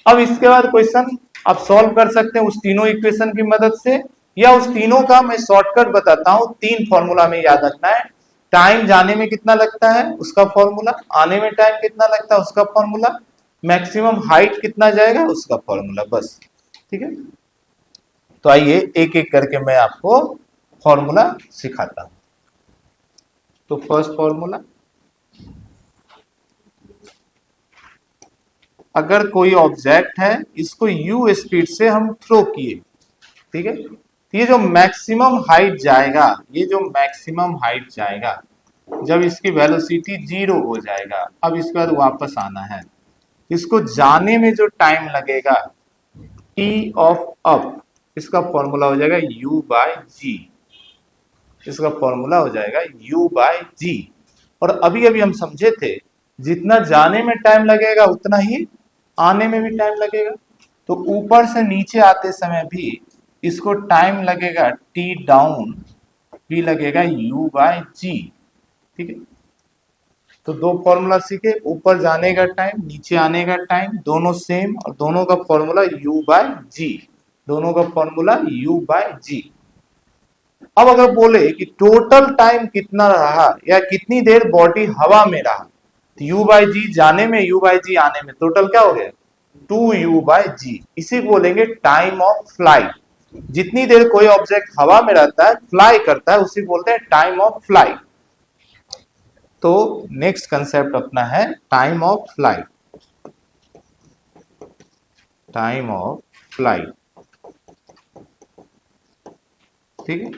अब इसके बाद क्वेश्चन आप सॉल्व कर सकते हैं उस तीनों इक्वेशन की मदद से, या उस तीनों का मैं शॉर्टकट बताता हूं। 3 फॉर्मूला में याद रखना है। टाइम जाने में कितना लगता है उसका फॉर्मूला, आने में टाइम कितना लगता है उसका फॉर्मूला, मैक्सिमम हाइट कितना जाएगा उसका फॉर्मूला, बस। ठीक है, तो आइए एक एक करके मैं आपको फॉर्मूला सिखाता हूं। तो फर्स्ट फॉर्मूला, अगर कोई ऑब्जेक्ट है, इसको u स्पीड से हम थ्रो किए, ठीक है, तो ये जो मैक्सिमम हाइट जाएगा, ये जो मैक्सिमम हाइट जाएगा, जब इसकी वेलोसिटी 0 हो जाएगा, अब इसके बाद वापस आना है, इसको जाने में जो टाइम लगेगा t ऑफ अप, इसका फॉर्मूला हो जाएगा u बाय जी, इसका फॉर्मूला हो जाएगा u बाय जी। और अभी अभी हम समझे थे, जितना जाने में टाइम लगेगा उतना ही आने में भी टाइम लगेगा। तो ऊपर से नीचे आते समय भी इसको टाइम लगेगा टी डाउन भी लगेगा u बाय जी। ठीक है, तो 2 फॉर्मूला सीखे, ऊपर जाने का टाइम, नीचे आने का टाइम, दोनों सेम, और दोनों का फॉर्मूला u बाय जी, दोनों का फॉर्मूला u बाय जी। अब अगर बोले कि टोटल टाइम कितना रहा या कितनी देर बॉडी हवा में रहा, तो u बाय जी जाने में, u बाय जी आने में, टोटल क्या हो गया 2u बाय जी। इसी को बोलेंगे टाइम ऑफ फ्लाइट। जितनी देर कोई ऑब्जेक्ट हवा में रहता है, फ्लाई करता है, उसी बोलते हैं टाइम ऑफ फ्लाइट। तो नेक्स्ट कंसेप्ट अपना है time of flight, time of flight. ठीक है,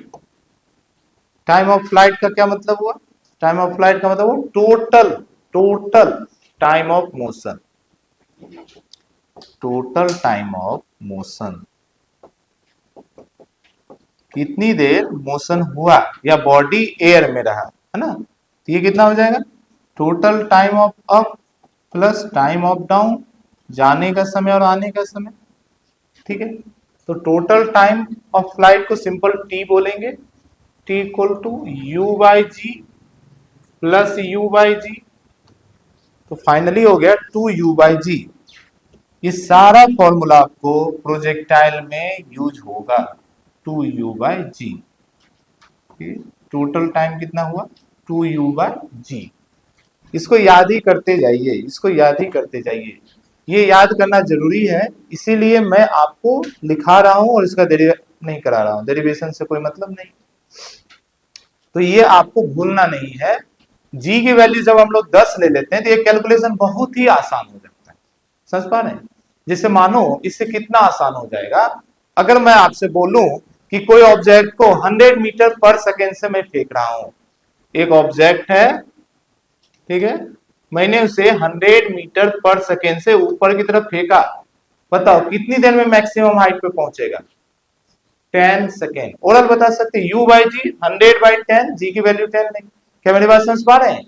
टाइम ऑफ फ्लाइट का क्या मतलब हुआ, टाइम ऑफ फ्लाइट का मतलब हुआ total time of motion, total time of motion, कितनी देर मोशन हुआ या बॉडी एयर में रहा, है ना, तो ये कितना हो जाएगा total time of up plus time of down, जाने का समय और आने का समय। ठीक है, तो टोटल टाइम ऑफ फ्लाइट को सिंपल टी बोलेंगे, t equal to u by g plus u by g, तो फाइनली हो गया 2u बाई जी। ये सारा फॉर्मूला आपको प्रोजेक्टाइल में यूज होगा, 2u by ji. Total time कितना हुआ 2u बाई जी। इसको याद ही करते जाइए, इसको याद ही करते जाइए, ये याद करना जरूरी है, इसीलिए मैं आपको लिखा रहा हूं और इसका नहीं करा रहा हूं, डेरिवेशन से कोई मतलब नहीं। तो ये आपको भूलना नहीं है। जी की वैल्यू जब हम लोग 10 ले लेते हैं तो ये कैलकुलेशन बहुत ही आसान हो जाता है, समझ पा रहे हैं। जैसे मानो इससे कितना आसान हो जाएगा, अगर मैं आपसे बोलूं कि कोई ऑब्जेक्ट को 100 मीटर पर सेकेंड से मैं फेंक रहा हूं, एक ऑब्जेक्ट है, ठीक है, मैंने उसे 100 मीटर पर सेकेंड से ऊपर की तरफ फेंका, बताओ कितनी देर में मैक्सिमम हाइट पे पहुंचेगा 10 सेकेंड। ओरल बता सकते u बाई जी 100 बाई 10, जी की वैल्यू 10 नहीं, क्या मेरी बात समझ पा रहे हैं।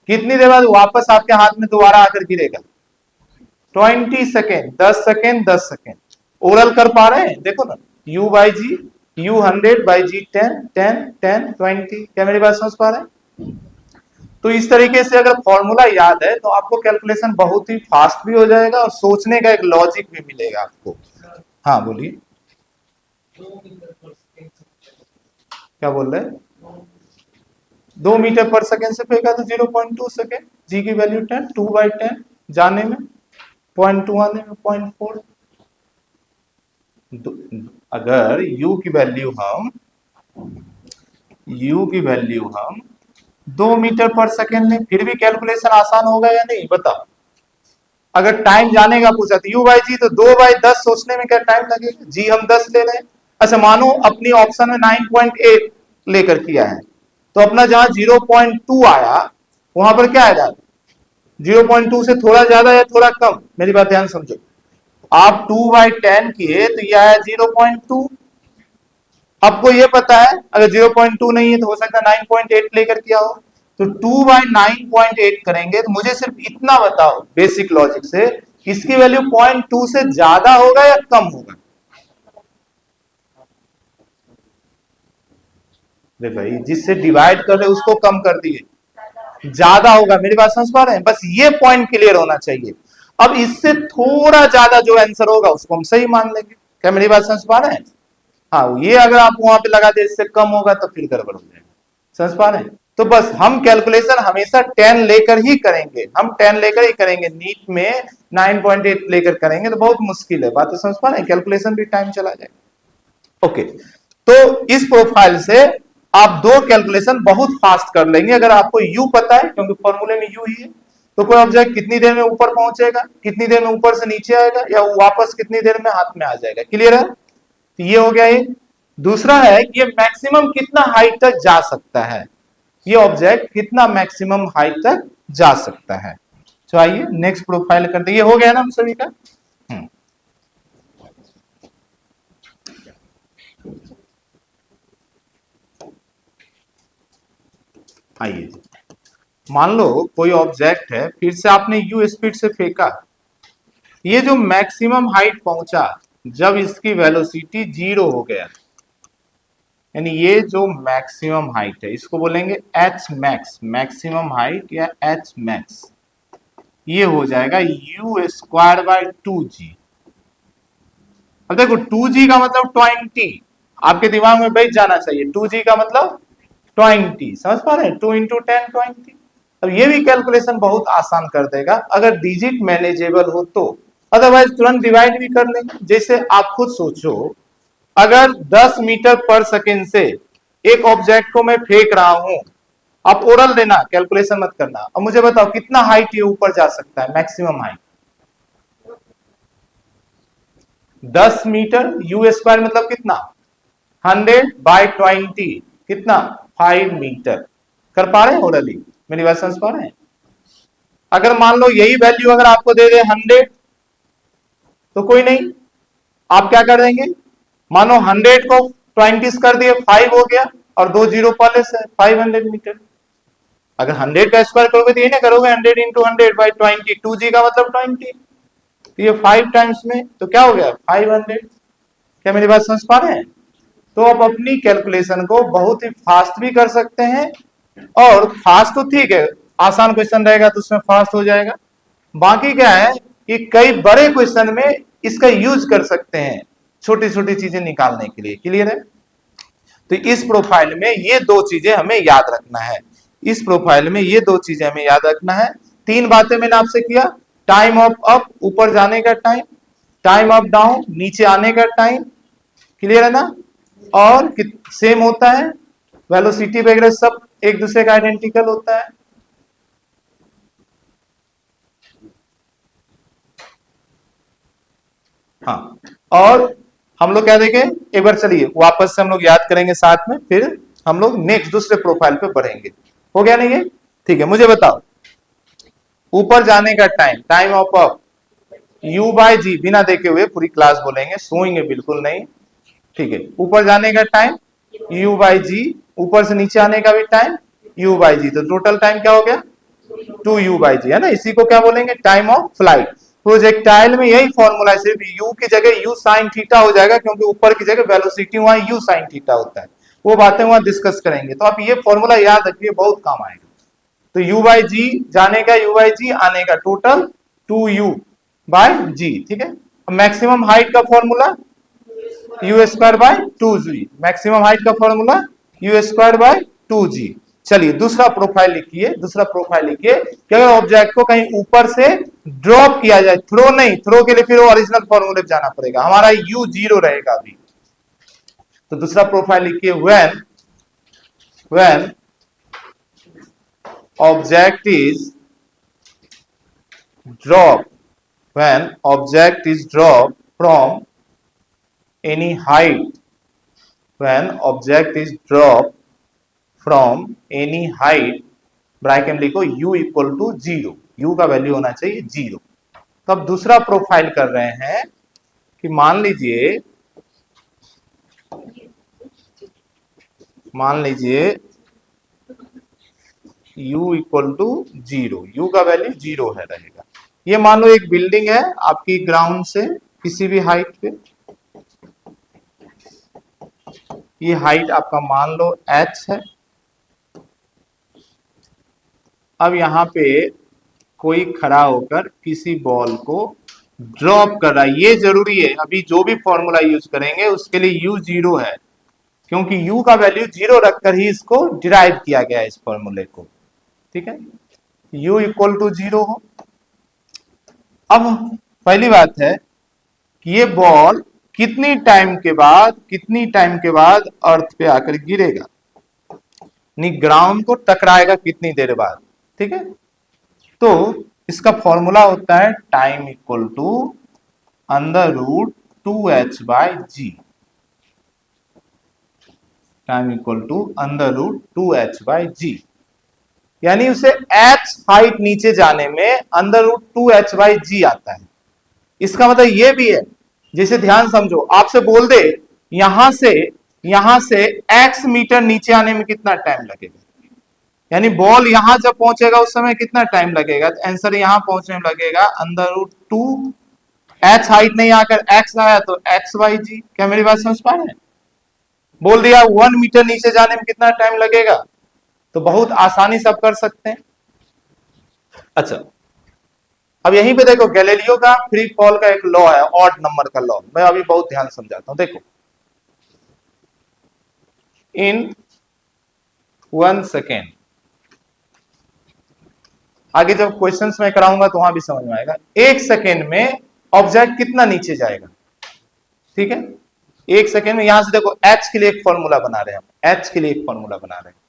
कितनी देर बाद वापस आपके हाथ में दोबारा आकर गिरेगा 20 सेकेंड, 10 सेकेंड 10 सेकेंड। ओरल कर पा रहे हैं, देखो ना u by g, u 100 by g 10 10 10 20, क्या मेरी बात समझ पा रहे हैं। तो इस तरीके से अगर फॉर्मूला याद है तो आपको कैलकुलेशन बहुत ही फास्ट भी हो जाएगा और सोचने का एक लॉजिक भी मिलेगा आपको। हाँ बोलिए, क्या बोल रहे हैं। 2 मीटर पर सेकेंड से फेंका तो 0.2 सेकेंड, जी की वैल्यू 10, 2 बाई 10 जाने में, 0.2 आने में 0.4। अगर u की वैल्यू हम 2 मीटर पर सेकेंड में, फिर भी कैलकुलेशन आसान होगा या नहीं बताओ। अगर टाइम जाने का पूछा तो u बाई जी, तो 2 बाई 10 सोचने में क्या टाइम लगेगा, जी हम 10 ले रहे हैं। अच्छा मानो अपनी ऑप्शन में 9.8 लेकर किया है, तो अपना जहां 0.2 आया वहां पर क्या आएगा 0.2 से थोड़ा ज्यादा या थोड़ा कम, मेरी बात ध्यान समझो। आप 2/10 किए तो ये आया 0.2। आपको ये पता है अगर 0.2 नहीं है तो हो सकता है 9.8 लेकर किया हो, तो 2/9.8 करेंगे तो मुझे सिर्फ इतना बताओ बेसिक लॉजिक से, इसकी वैल्यू 0.2 से ज्यादा होगा या कम होगा? अरे भाई जिससे डिवाइड कर रहे उसको कम कर दिए, ज्यादा होगा। मेरी बात समझ पा रहे हैं? बस ये पॉइंट क्लियर होना चाहिए। अब इससे थोड़ा ज्यादा जो आंसर होगा उसको हम सही मान लेंगे। क्या मेरी बात समझ पा रहे हैं? हाँ, ये अगर आप वहां पे लगा दे इससे कम होगा तो फिर गड़बड़ हो जाएगा। समझ पा रहे हैं? तो बस हम कैलकुलेशन हमेशा 10 लेकर ही करेंगे, हम 10 लेकर ही करेंगे। नीट में 9.8 लेकर करेंगे तो बहुत मुश्किल है। बात तो समझ पा रहे हैं? कैलकुलेशन भी टाइम चला जाएगा। ओके, तो इस प्रोफाइल से आप दो कैलकुलेशन बहुत फास्ट कर लेंगे अगर आपको यू पता है, क्योंकि फॉर्मूले में यू ही है। तो कोई ऑब्जेक्ट कितनी देर में ऊपर पहुंचेगा, कितनी देर में ऊपर से नीचे आएगा, या वापस कितनी देर में हाथ में आ जाएगा। क्लियर है? तो ये हो गया। ये दूसरा है कि ये मैक्सिमम कितना हाइट तक जा सकता है, ये ऑब्जेक्ट कितना मैक्सिमम हाइट तक जा सकता है। तो आइए नेक्स्ट प्रोफाइल करते हैं। ये हो गया ना हम सभी का? आइए, मान लो कोई ऑब्जेक्ट है, फिर से आपने यू स्पीड से फेंका, ये जो मैक्सिमम हाइट पहुंचा जब इसकी वेलोसिटी 0 हो गया, यानी ये जो मैक्सिमम हाइट है इसको बोलेंगे एच मैक्स, मैक्सिमम हाइट या एच मैक्स, ये हो जाएगा u² / 2g। अब देखो 2g का मतलब 20, आपके दिमाग में बैठ जाना चाहिए। 2g का मतलब 20, समझ पा रहे हैं? 2 × 10 20। अब ये भी कैलकुलेशन बहुत आसान कर देगा अगर डिजिट मैनेजेबल हो तो, अदरवाइज तुरंत डिवाइड भी कर लेंगे। जैसे आप खुद सोचो, अगर 10 मीटर पर सेकेंड से एक ऑब्जेक्ट को मैं फेंक रहा हूं, आप ओरल देना, कैलकुलेशन मत करना। अब मुझे बताओ कितना हाइट ये ऊपर जा सकता है, मैक्सिमम हाइट 10 मीटर। u² मतलब कितना, 100/20, कितना, 5 मीटर। कर पा रहे हैं ओरली? मेरी बात समझ पा रहे हैं? अगर मान लो यही वैल्यू अगर आपको दे दे 100, तो कोई नहीं, आप क्या कर देंगे, मानो 100 को 20 कर दिए, 5 हो गया, और 2 जीरो पहले से 500 मीटर। अगर 100 का स्क्वायर करोगे तो ये ना करोगे 100 × 100/20, 2g का मतलब 20, तो ये 5 टाइम्स में तो क्या हो गया 500। क्या मेरी बात समझ पा रहे हैं? तो आप अपनी कैलकुलेशन को बहुत ही फास्ट भी कर सकते हैं, और फास्ट तो ठीक है, आसान क्वेश्चन रहेगा तो उसमें फास्ट हो जाएगा। बाकी क्या है कि कई बड़े क्वेश्चन में इसका यूज कर सकते हैं छोटी छोटी चीजें निकालने के लिए। क्लियर है? तो इस प्रोफाइल में ये दो चीजें हमें याद रखना है। इस प्रोफाइल में ये दो चीजें हमें याद रखना है। 3 बातें मैंने आपसे किया, टाइम ऑफ अप, ऊपर जाने का टाइम, टाइम ऑफ डाउन, नीचे आने का टाइम। क्लियर है ना? और सेम होता है, वेलोसिटी वगैरह सब एक दूसरे का आइडेंटिकल होता है। हाँ, और हम लोग क्या देखें एक बार, चलिए वापस से हम लोग याद करेंगे साथ में, फिर हम लोग नेक्स्ट दूसरे प्रोफाइल पे बढ़ेंगे। हो गया नहीं ये? ठीक है, मुझे बताओ ऊपर जाने का time, time of up u/g, बिना देखे हुए पूरी क्लास बोलेंगे, सोएंगे बिल्कुल नहीं। ठीक है, ऊपर जाने का टाइम u/g, ऊपर से नीचे आने का भी टाइम u/g, तो टोटल टाइम क्या हो गया 2u/g, है ना? इसी को क्या बोलेंगे, टाइम ऑफ फ्लाइट। प्रोजेक्टाइल में यही फॉर्मूला, सिर्फ u की जगह u sin थीटा हो जाएगा, क्योंकि ऊपर की जगह वेलोसिटी वहां u sin थीटा होता है। वो बातें वहां डिस्कस करेंगे, तो आप ये फॉर्मूला याद रखिए, बहुत काम आएगा। तो u/g जाने का, u/g आने का, टोटल 2u/g। ठीक है, मैक्सिमम हाइट का फॉर्मूला u²/2g, मैक्सिमम हाइट का फॉर्मूला u²/2g। चलिए दूसरा प्रोफाइल लिखिए, दूसरा प्रोफाइल लिखिए कि अगर ऑब्जेक्ट को कहीं ऊपर से ड्रॉप किया जाए, थ्रो नहीं, थ्रो के लिए फिर ओरिजिनल फॉर्मूले पे जाना पड़ेगा, हमारा u 0 रहेगा अभी। तो दूसरा प्रोफाइल लिखिए, when object is dropped, when object is dropped from any height, when object is dropped from any height, bracket में लिखो u = 0, u का वैल्यू होना चाहिए 0। तो अब दूसरा प्रोफाइल कर रहे हैं कि मान लीजिए u इक्वल टू 0, u का वैल्यू 0 है रहेगा। ये मान लो एक बिल्डिंग है आपकी ग्राउंड से किसी भी हाइट पे, ये हाइट आपका मान लो h है। अब यहाँ पे कोई खड़ा होकर किसी बॉल को ड्रॉप कर रहा है, ये जरूरी है, अभी जो भी फॉर्मूला यूज करेंगे उसके लिए u 0 है, क्योंकि u का वैल्यू 0 रखकर ही इसको डिराइव किया गया है इस फॉर्मूले को, ठीक है। u इक्वल टू 0 हो। अब पहली बात है कि ये बॉल कितनी टाइम के बाद अर्थ पे आकर गिरेगा, नहीं ग्राउंड को टकराएगा कितनी देर बाद, ठीक है। तो इसका फॉर्मूला होता है time equal to under root 2h by g, time equal to under root 2h by g, यानी उसे h हाइट नीचे जाने में अंडर रूट 2h बाय जी आता है। इसका मतलब ये भी है, जैसे ध्यान समझो, आपसे बोल दे यहां से x मीटर नीचे आने में कितना टाइम लगेगा, यानी बॉल यहां जब पहुंचेगा उस समय कितना टाइम लगेगा, तो आंसर यहां पहुंचने में लगेगा अंडर रूट 2, h हाइट नहीं आकर x आया तो x बाई जी। क्या मेरी बात समझ पा रहे हैं? बोल दिया 1 मीटर नीचे जाने में कितना टाइम लगेगा, तो बहुत आसानी से आप कर सकते हैं। अच्छा, अब यहीं पे देखो गैलीलियो का फ्री फॉल का एक लॉ है, ऑड नंबर का लॉ, मैं अभी बहुत ध्यान समझाता हूं। देखो, इन 1 सेकेंड, आगे जब क्वेश्चंस में कराऊंगा तो वहां भी समझ में आएगा, 1 सेकेंड में ऑब्जेक्ट कितना नीचे जाएगा, ठीक है। 1 सेकेंड में, यहां से देखो h के लिए एक फॉर्मूला बना रहे हैं हम, h के लिए एक फॉर्मूला बना रहे हैं।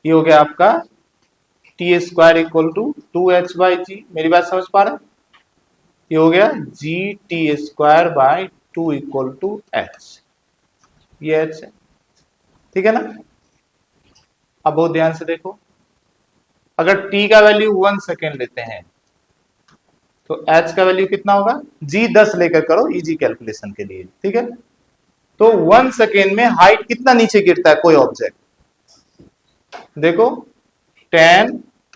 ये हो गया आपका t square equal to 2h by g, मेरी बात समझ पा रहे हैं? ये हो गया g t square by 2 equal to h, ये h है, ठीक है ना। अब बहुत ध्यान से देखो, अगर t का वैल्यू 1 सेकेंड लेते हैं तो h का वैल्यू कितना होगा, g 10 लेकर करो इजी कैलकुलेशन के लिए, ठीक है। तो 1 सेकेंड में हाइट कितना नीचे गिरता है कोई ऑब्जेक्ट, देखो 10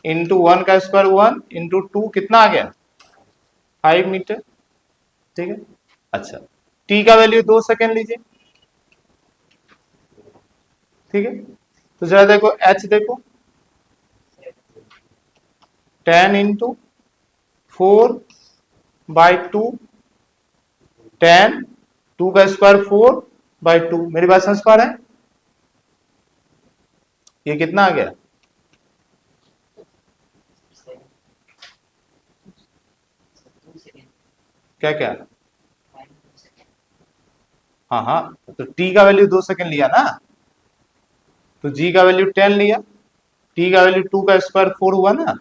इंटू 1 का स्क्वायर 1 इंटू 2 कितना आ गया 5 मीटर, ठीक है। अच्छा, t का वैल्यू 2 सेकेंड लीजिए, ठीक है। तो जरा देखो h, देखो 10 इंटू 4 बाई 2, 10, 2 का स्क्वायर 4 बाई 2, मेरी बात समझ पा रहे हैं? ये कितना आ गया, क्या क्या, हाँ, तो t का वैल्यू 2 सेकेंड लिया ना, तो g का वैल्यू 10 लिया, t का वैल्यू 2 का स्क्वायर 4 हुआ ना,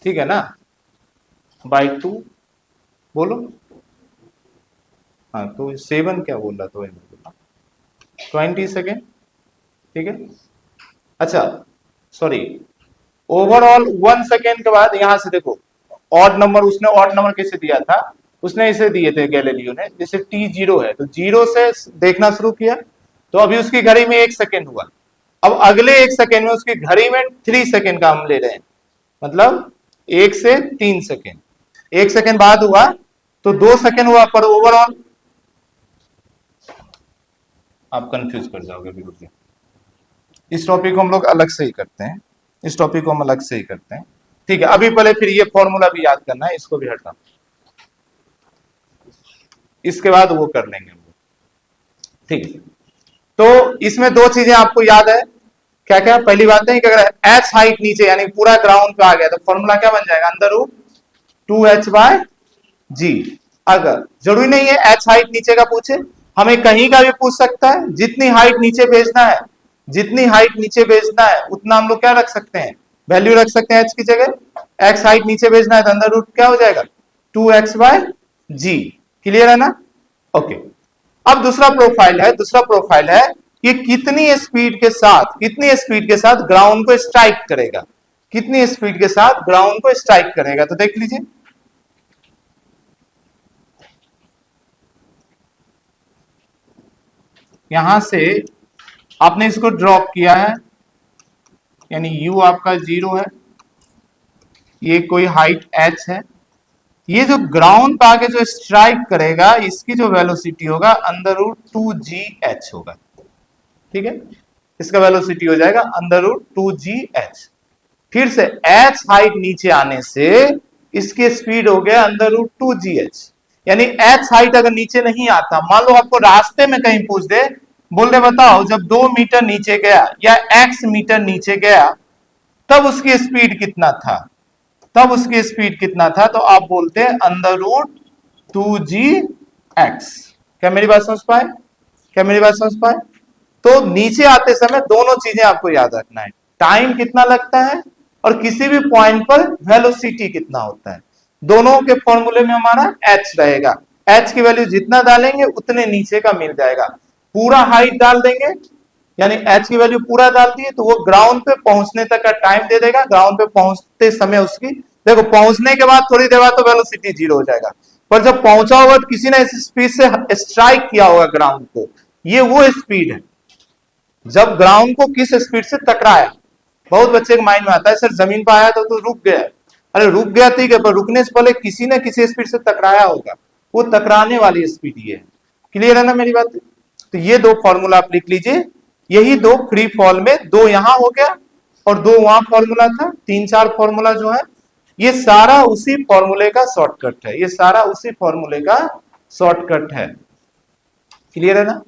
ठीक है ना, बाई 2, बोलो, हाँ तो 7 क्या बोल रहा था, 20 सेकेंड, ठीक है। अच्छा सॉरी, ओवरऑल 1 सेकेंड के बाद यहां से देखो ऑड नंबर, उसने ऑड नंबर कैसे दिया था, उसने इसे दिए थे गैलीलियो ने, जैसे t 0 है तो 0 से देखना शुरू किया, तो अभी उसकी घड़ी में 1 सेकेंड हुआ, अब अगले 1 सेकेंड में उसकी घड़ी में 3 सेकेंड का हम ले रहे हैं, मतलब 1 से 3 सेकेंड, 1 सेकेंड बाद हुआ तो 2 सेकेंड हुआ, पर ओवरऑल आप कंफ्यूज कर जाओगे बिल्कुल। इस टॉपिक को हम लोग अलग से ही करते हैं, इस टॉपिक को हम अलग से ही करते हैं, ठीक है। अभी पहले फिर ये फॉर्मूला भी याद करना है, इसको भी हटा, इसके बाद वो कर लेंगे हम लोग, ठीक है। तो इसमें 2 चीजें आपको याद है, क्या क्या, पहली बात है कि अगर h हाइट नीचे यानी पूरा ग्राउंड पे आ गया तो फॉर्मूला क्या बन जाएगा, अंडर रूट 2h बाय जी। अगर जरूरी नहीं है h हाइट नीचे का पूछे, हमें कहीं का भी पूछ सकता है, जितनी हाइट नीचे भेजना है, जितनी हाइट नीचे भेजना है उतना हम लोग क्या रख सकते हैं, वैल्यू रख सकते हैं h की जगह, x हाइट नीचे भेजना है तो अंडर रूट क्या हो जाएगा 2x बाय जी, क्लियर है ना, ओके। अब दूसरा प्रोफाइल है कि कितनी स्पीड के साथ ग्राउंड को स्ट्राइक करेगा, कितनी स्पीड के साथ ग्राउंड को स्ट्राइक करेगा। तो देख लीजिए, यहां से आपने इसको ड्रॉप किया है, यानी u आपका 0 है, ये कोई हाइट h है, ये जो ग्राउंड पे आके जो स्ट्राइक करेगा इसकी जो वेलोसिटी होगा अंडर रूट 2gh होगा। ठीक है, इसका वेलोसिटी हो जाएगा अंडर रूट 2gh। फिर से h हाइट नीचे आने से इसकी स्पीड हो गया अंडर रूट 2gh। यानी h हाइट अगर नीचे नहीं आता, मान लो आपको रास्ते में कहीं पूछ दे, बोल दे बताओ जब 2 मीटर नीचे गया या x मीटर नीचे गया तब उसकी स्पीड कितना था, तब उसकी स्पीड कितना था, तो आप बोलते हैं अंडर रूट 2gx। क्या मेरी बात समझ पाए? क्या मेरी बात समझ पाए? तो नीचे आते समय दोनों चीजें आपको याद रखना है, टाइम कितना लगता है और किसी भी पॉइंट पर वेलोसिटी कितना होता है। दोनों के फॉर्मूले में हमारा h रहेगा, h की वैल्यू जितना डालेंगे उतने नीचे का मिल जाएगा। पूरा हाइट डाल देंगे, यानी h की वैल्यू पूरा डाल दिए तो वो ग्राउंड पे पहुंचने तक का टाइम दे देगा। ग्राउंड पे पहुंचते समय उसकी, देखो पहुंचने के बाद थोड़ी देर बाद तो वेलोसिटी 0 हो जाएगा, पर जब पहुंचा होगा तो किसी ने इस स्पीड से स्ट्राइक किया होगा ग्राउंड को, ये वो स्पीड है जब ग्राउंड को किस स्पीड से टकराया। बहुत बच्चे के माइंड में आता है सर जमीन पर आया तो रुक गया, अरे रुक गया ठीक है, पर रुकने से पहले किसी ने किसी स्पीड से टकराया होगा, वो टकराने वाली स्पीड ये है। क्लियर है ना मेरी बात? तो ये दो फॉर्मूला आप लिख लीजिए, यही दो फ्री फॉल में, दो यहां हो गया और दो वहां फॉर्मूला था, 3-4 फॉर्मूला जो है ये सारा उसी फॉर्मूले का शॉर्टकट है, ये सारा उसी फॉर्मूले का शॉर्टकट है। क्लियर है ना?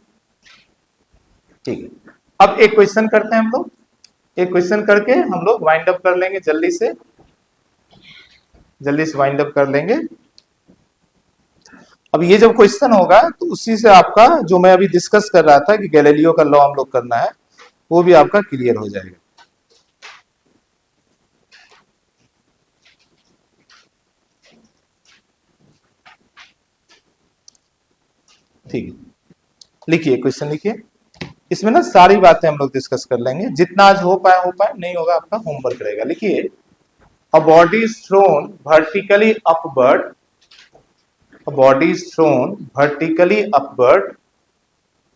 ठीक है, अब एक क्वेश्चन करते हैं हम लोग, एक क्वेश्चन करके हम लोग वाइंड अप कर लेंगे, जल्दी से वाइंड अप कर लेंगे। अब ये जब क्वेश्चन होगा तो उसी से आपका जो मैं अभी डिस्कस कर रहा था कि गैलीलियो का लॉ हम लोग करना है, वो भी आपका क्लियर हो जाएगा। ठीक है, लिखिए क्वेश्चन लिखिए, इसमें ना सारी बातें हम लोग डिस्कस कर लेंगे, जितना आज हो पाए, नहीं होगा आपका होमवर्क रहेगा। लिखिए, अ body is thrown vertically upward, a body is thrown vertically upward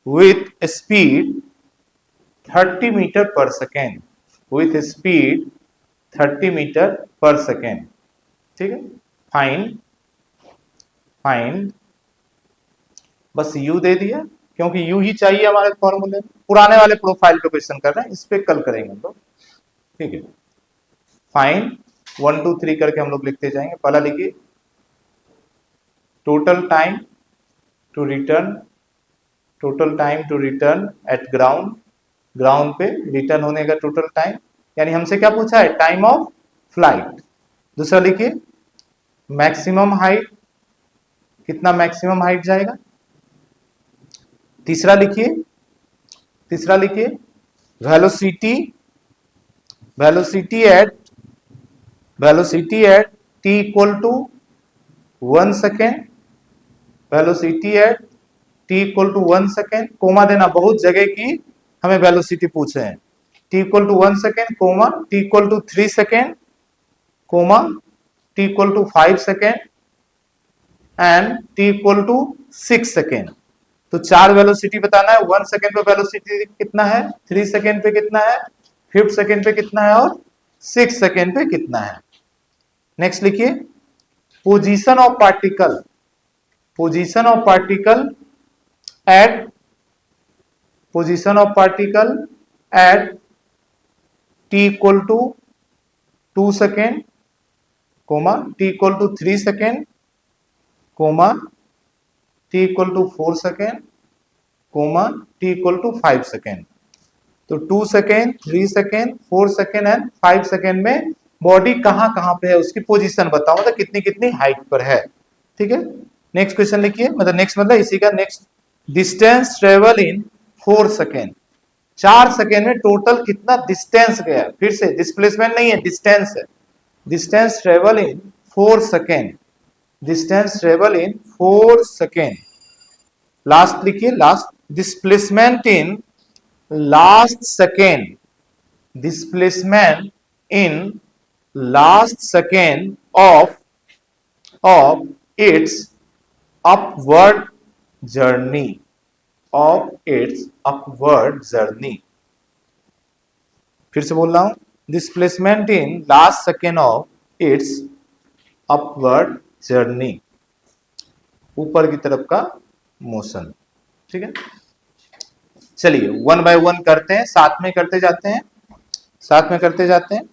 with speed 30 meter per second, with speed 30 meter per second। ठीक है, फाइंड बस u दे दिया, क्योंकि u ही चाहिए हमारे फॉर्मूले में। पुराने वाले प्रोफाइल पे क्वेश्चन कर रहे हैं, इस पे कल करेंगे हम लोग। ठीक है, फाइंड 1 2 3 करके हम लोग लिखते जाएंगे। पहला लिखिए, total time to return at ground पे रिटर्न होने का टोटल टाइम, यानी हमसे क्या पूछा है, टाइम ऑफ फ्लाइट। दूसरा लिखिए, मैक्सिमम हाइट, कितना मैक्सिमम हाइट जाएगा। तीसरा लिखिए velocity at t equal to 1 second, velocity at t equal to 1 second, comma देना, बहुत जगह की हमें वेलोसिटी पूछे हैं। t equal to 1 second, comma t equal to 3 second, comma t equal to 5 second and t equal to 6 second. तो 4 velocity बताना है। 1 सेकेंड पे वेलोसिटी कितना है, 3 सेकेंड पे कितना है, 5 सेकेंड पे कितना है और 6 सेकेंड पे कितना है। नेक्स्ट लिखिए, position of particle at t equal to 2 second, comma t equal to 3 second, comma t equal to 4 second, comma t equal to 5 second. तो 2 second, 3 second, 4 second and 5 second में बॉडी कहां कहां पे है, उसकी पोजीशन बताओ, मतलब कितनी कितनी हाइट पर है। ठीक है, नेक्स्ट क्वेश्चन लिखिए, मतलब इसी का next, distance travel in 4 second, 4 second में टोटल कितना डिस्टेंस गया। फिर से डिस्प्लेसमेंट नहीं है, डिस्टेंस है। Distance travel in 4 second, distance travel in 4 second. Last लिखिए, last, displacement in last second, displacement in last second of its upward journey, of its upward journey. फिर से बोल रहा हूं, displacement in last second of its upward journey, ऊपर की तरफ का मोशन। ठीक है, चलिए वन बाय वन करते हैं, साथ में करते जाते हैं, साथ में करते जाते हैं।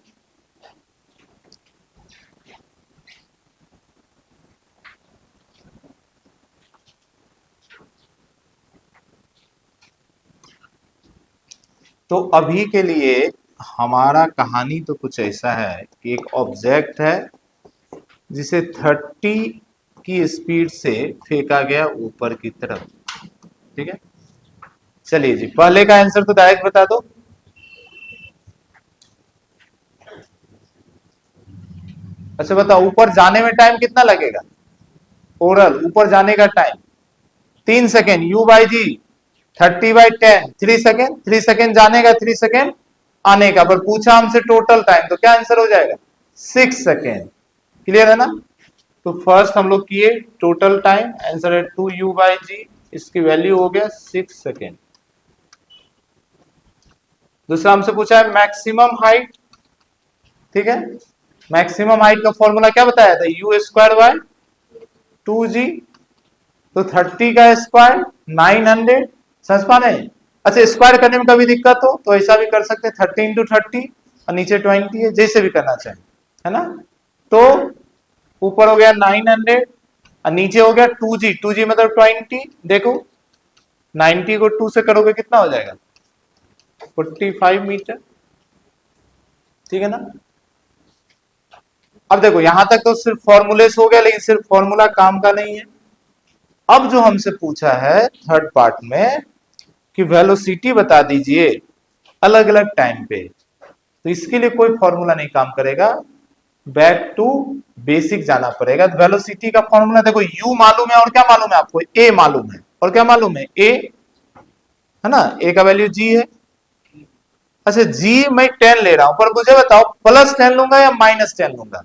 तो अभी के लिए हमारा कहानी तो कुछ ऐसा है कि एक ऑब्जेक्ट है जिसे 30 की स्पीड से फेंका गया ऊपर की तरफ। ठीक है, चलिए जी, पहले का आंसर तो डायरेक्ट बता दो। अच्छा बताओ, ऊपर जाने में टाइम कितना लगेगा? ओरल ऊपर जाने का time 3 second, u by g 30/10 3 second, 3 second जाने का, 3 सेकेंड आने का। पर पूछा हमसे टोटल टाइम, तो क्या आंसर हो जाएगा? 6 सेकेंड। क्लियर है ना? तो फर्स्ट हम लोग किए टोटल टाइम, आंसर है 2u/g, इसकी वैल्यू हो गया 6 सेकेंड। दूसरा हमसे पूछा है मैक्सिमम हाइट। ठीक है, मैक्सिमम हाइट का फॉर्मूला क्या बताया था? u² / 2g। तो 30 का स्क्वायर 900, समझ पा रहे हैं? अच्छा, स्क्वायर करने में कभी दिक्कत हो तो ऐसा भी कर सकते हैं, 30 × 30 और नीचे 20 है, जैसे भी करना चाहें, है ना? तो ऊपर हो गया 900 और नीचे हो गया 2g, 2g मतलब 20। देखो 90 को 2 से करोगे कितना हो जाएगा? 45 मीटर। ठीक है ना? अब देखो यहां तक तो सिर्फ फॉर्मूले से हो गया, लेकिन सिर्फ फॉर्मूला काम का नहीं है। अब जो हमसे पूछा है थर्ड पार्ट में कि वेलोसिटी बता दीजिए अलग अलग टाइम पे, तो इसके लिए कोई फॉर्मूला नहीं काम करेगा, बैक टू बेसिक जाना पड़ेगा। वेलोसिटी का फॉर्मूला देखो, u मालूम है और क्या मालूम है आपको? a मालूम है और क्या मालूम है? a, है ना? a का वैल्यू g है। अच्छा g मैं 10 ले रहा हूं, पर मुझे बताओ +10 लूंगा या -10 लूंगा?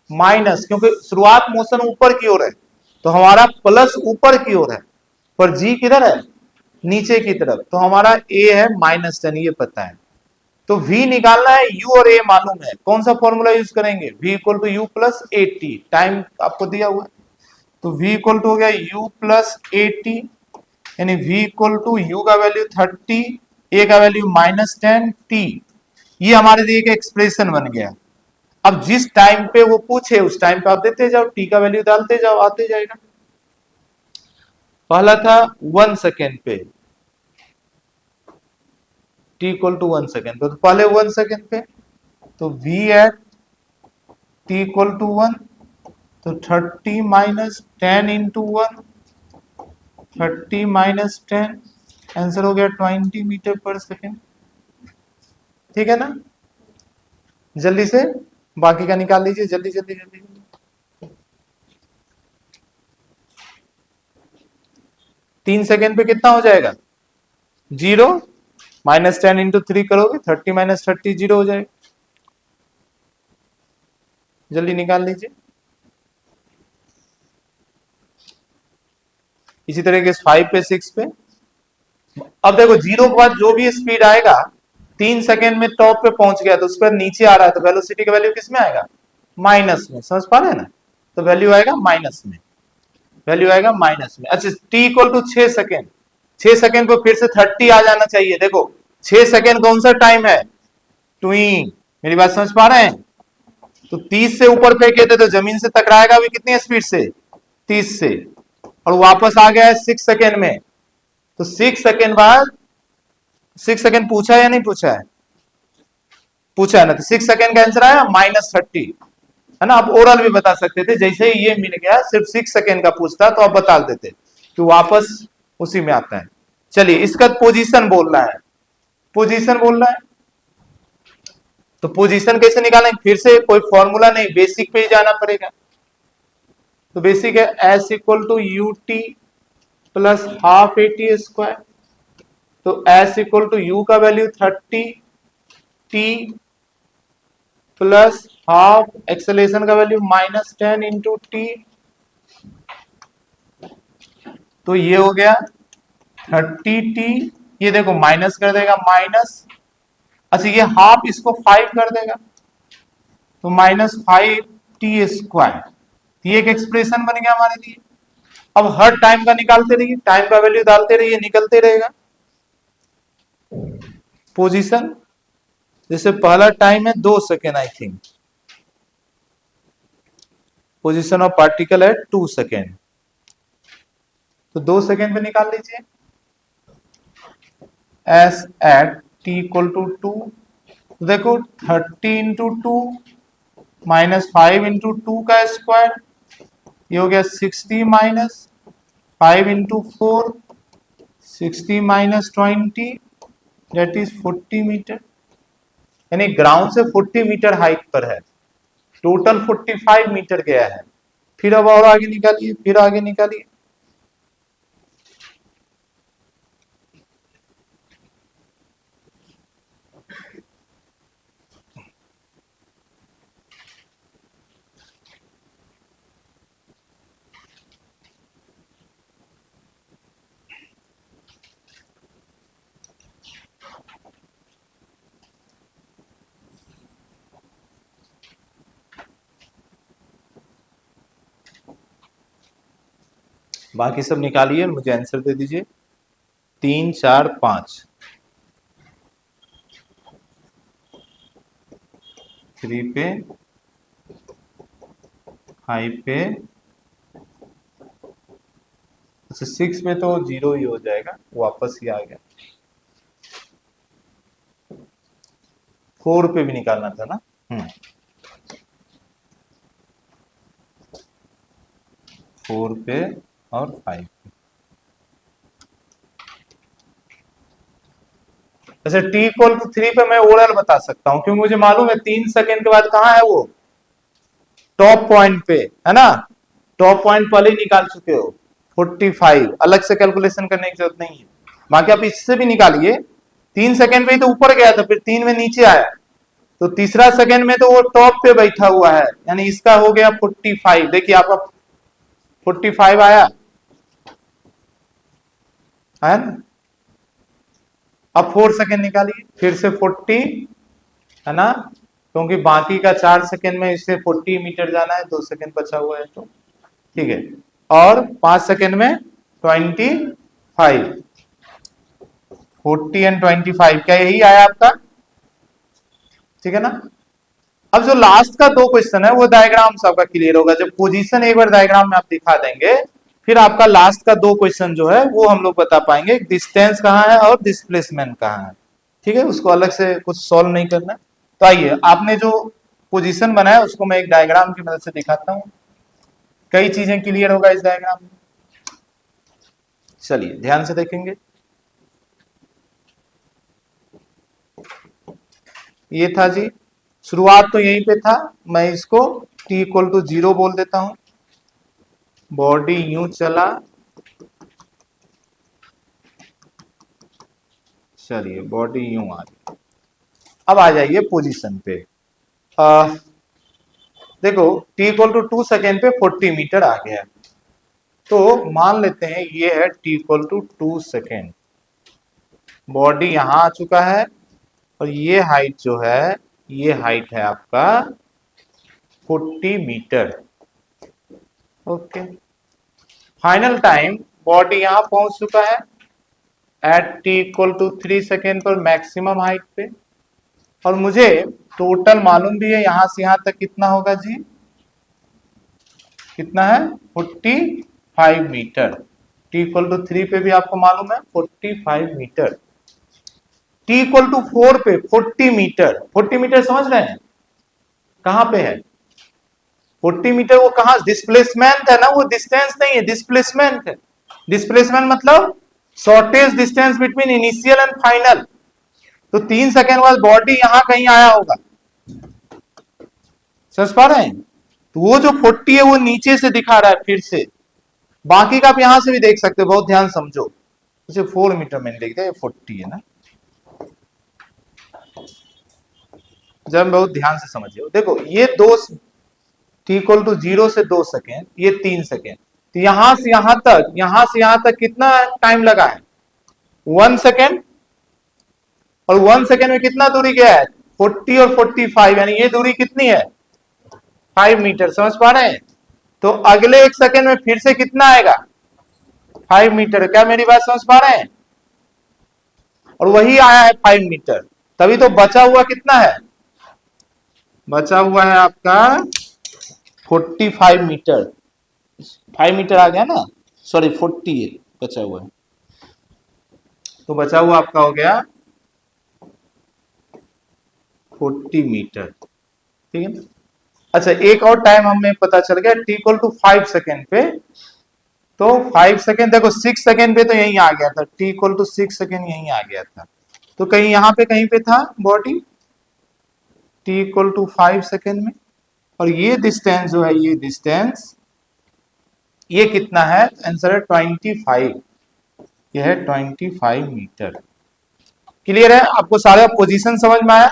माइनस, क्योंकि शुरुआत मोशन ऊपर की ओर है, तो हमारा प्लस ऊपर की ओर है, पर जी किधर है? नीचे की तरफ, तो हमारा ए है -10, ये पता है। तो v निकालना है, u और a मालूम है, कौन सा फॉर्मूला यूज करेंगे? v = u + 80, टाइम आपको दिया हुआ है, तो v = हो गया u + 80, यानी v = u का वैल्यू 30, a का वैल्यू -10 t। ये हमारे लिए एक एक्सप्रेशन बन गया। अब जिस टाइम पे वो पूछे उस टाइम पे आप देते जाओ, टी का वैल्यू डालते जाओ, आते जाएगा। पहला था 1 सेकेंड पे, t = 1 सेकेंड, तो पहले 1 सेकेंड पे, तो v at t = 1, तो 30 - 10 × 1, 30 - 10, आंसर हो गया 20 मीटर/सेकेंड। ठीक है ना? जल्दी से बाकी का निकाल लीजिए, जल्दी जल्दी जल्दी। 3 सेकेंड पे कितना हो जाएगा? 0, -10 × 3 करोगे 30 - 30 0 हो जाएगा। जल्दी निकाल लीजिए। इसी तरीके से 5 पे 6 पे। अब देखो 0 के बाद जो भी स्पीड आएगा 3 सेकेंड में टॉप पे पहुंच गया, तो उसके बाद नीचे आ रहा है, तो वेलोसिटी का वैल्यू किस में आएगा? माइनस में। समझ पा रहे हैं ना? तो वैल्यू आएगा माइनस में, वैल्यू आएगा माइनस में। अच्छा, t = 6 सेकेंड, 6 सेकेंड को फिर से 30 आ जाना चाहिए। देखो 6 सेकेंड कौन सा टाइम है? ट्विंग। मेरी बात समझ पा रहे हैं? तो 30 से ऊपर फेंके थे तो जमीन से टकराएगा भी कितनी स्पीड से? 30 से, और वापस आ गया है 6 सेकेंड में, तो 6 सेकेंड बाद, 6 सेकेंड पूछा या नहीं पूछा है? पूछा है ना, तो 6 सेकेंड का आंसर आया -30, है ना? आप ओरल भी बता सकते थे, जैसे ही ये मिल गया सिर्फ 6 सेकेंड का पूछता तो आप बता देते कि वापस उसी में आता है। चलिए इसका पोजीशन बोल रहा है, पोजीशन बोल रहा है, तो पोजीशन कैसे निकालेंगे? फिर से कोई फॉर्मूला नहीं, बेसिक पे ही जाना पड़ेगा। तो बेसिक है S = ut + ½ AT²। तो S = u का value 30, t plus half acceleration का वैल्यू -10 इंटू टी, तो ये हो गया 30t। ये देखो माइनस कर देगा माइनस, अच्छा ये हाफ इसको 5 कर देगा तो -5t²। ये एक एक्सप्रेशन बन गया हमारे लिए। अब हर टाइम का निकालते रहिए, टाइम का वैल्यू डालते रहिए, निकलते रहेगा। पोजीशन, जैसे पहला टाइम है 2 second I think, position of particle है 2 सेकेंड, तो 2 सेकेंड पे निकाल लीजिए। S at t equal to 2, देखो 30 इंटू 2 -5 इंटू 2 का स्क्वायर, ये हो गया 60 minus 5 into 4, 60 minus 20, that is 40 metre. यानी ग्राउंड से 40 मीटर हाइट पर है, टोटल 45 मीटर गया है। फिर अब और आगे निकालिए, फिर आगे निकालिए। बाकी सब निकालिए, मुझे आंसर दे दीजिए। 3 4 5, 3 पे, 5 पे, अच्छा 6 पे तो 0 ही हो जाएगा, वापस ही आ गया। 4 पे भी निकालना था ना। 4 पे और 5 पे। जैसे t इक्वल टू 3 पे मैं ओरल बता सकता हूं, क्योंकि मुझे मालूम है 3 सेकेंड के बाद कहां है वो, टॉप पॉइंट पे है ना। टॉप पॉइंट पहले ही निकाल चुके हो 45, अलग से कैलकुलेशन करने की जरूरत नहीं है। बाकी आप इससे भी निकालिए, 3 सेकेंड पे ही तो ऊपर गया था, फिर 3 में नीचे आया, तो तीसरा सेकेंड में तो वो टॉप पे बैठा हुआ है, यानी इसका हो गया 45। देखिए आपका 45 आया है ना। अब 4 सेकेंड निकालिए, फिर से 40 है ना, क्योंकि बाकी का 4 सेकेंड में इसे 40 मीटर जाना है, 2 सेकेंड बचा हुआ है, तो ठीक है। और 5 सेकेंड में 25, 40 एंड 25, क्या यही आया आपका, ठीक है ना। अब जो लास्ट का 2 क्वेश्चन है वो डायग्राम से आपका क्लियर होगा, जब पोजीशन एक बार डायग्राम में आप दिखा देंगे, फिर आपका लास्ट का 2 क्वेश्चन जो है वो हम लोग बता पाएंगे, डिस्टेंस कहाँ है और डिस्प्लेसमेंट कहाँ है, ठीक है। उसको अलग से कुछ सॉल्व नहीं करना। तो आइए, आपने जो पोजीशन बनाया उसको मैं एक डायग्राम की मदद से दिखाता हूं, कई चीजें क्लियर होगा इस डायग्राम में। चलिए ध्यान से देखेंगे। ये था जी, शुरुआत तो यहीं पे था, मैं इसको t इक्वल टू 0 बोल देता हूं। बॉडी यूं चला, चलिए बॉडी यूं आ गई। अब आ जाइए पोजीशन पे। देखो t इक्वल टू 2 सेकेंड पे 40 मीटर आ गया, तो मान लेते हैं ये है t equal to 2 second, body यहां आ चुका है, और ये हाइट जो है, ये हाइट है आपका 40 metre. Okay, final time body यहां पहुंच चुका है at t equal to 3 second पर मैक्सिमम हाइट पे, और मुझे टोटल मालूम भी है यहां से यहां तक कितना होगा जी, कितना है 45 मीटर। t इक्वल टू 3 पे भी आपको मालूम है 45 मीटर, t इक्वल टू 4 पे 40 मीटर। 40 मीटर समझ रहे हैं कहां पे है 40 मीटर, वो कहां, डिस्प्लेसमेंट है ना, वो डिस्टेंस नहीं है, डिस्प्लेसमेंट है। डिस्प्लेसमेंट मतलब shortage distance between initial and final. तो 3 सेकेंड बाद बॉडी यहां कहीं आया होगा, समझ पा रहे हैं। तो वो जो 40 है वो नीचे से दिखा रहा है फिर से, बाकी का आप यहां से भी देख सकते हो, बहुत ध्यान समझो। इसे 4 मीटर मैंने लिख दिया, 40 है ना। जब बहुत ध्यान से समझिए, देखो ये दो t इक्वल टू 0 से 2 सेकेंड, ये 3 सेकेंड, तो यहां से यहां तक कितना टाइम लगा है? 1 सेकेंड। और 1 सेकेंड में कितना दूरी गया है? 40 और 45, यानी ये दूरी कितनी है? 5 मीटर। समझ पा रहे हैं? तो अगले 1 सेकेंड में फिर से कितना आएगा? 5 मीटर। क्या मेरी बात समझ पा रहे हैं? और वही आया है 5 मीटर, तभी तो बचा हुआ कितना है? बचा हुआ है आपका 45 मीटर। 5 मीटर आ गया ना, सॉरी 40 बचा हुआ है, तो बचा हुआ आपका हो गया 40 मीटर। ठीक है ना? अच्छा, एक और टाइम हमें पता चल गया, t इक्वल टू 5 सेकेंड पे, तो 5 सेकेंड, देखो 6 सेकेंड पे तो यहीं आ गया था, t इक्वल टू 6 सेकेंड यहीं आ गया था, तो कहीं यहां पे कहीं पे था body t equal to 5 second में। और ये डिस्टेंस जो है, ये डिस्टेंस ये कितना है? आंसर है 25। ये है 25 मीटर। क्लियर है? आपको सारा पोजीशन समझ में आया?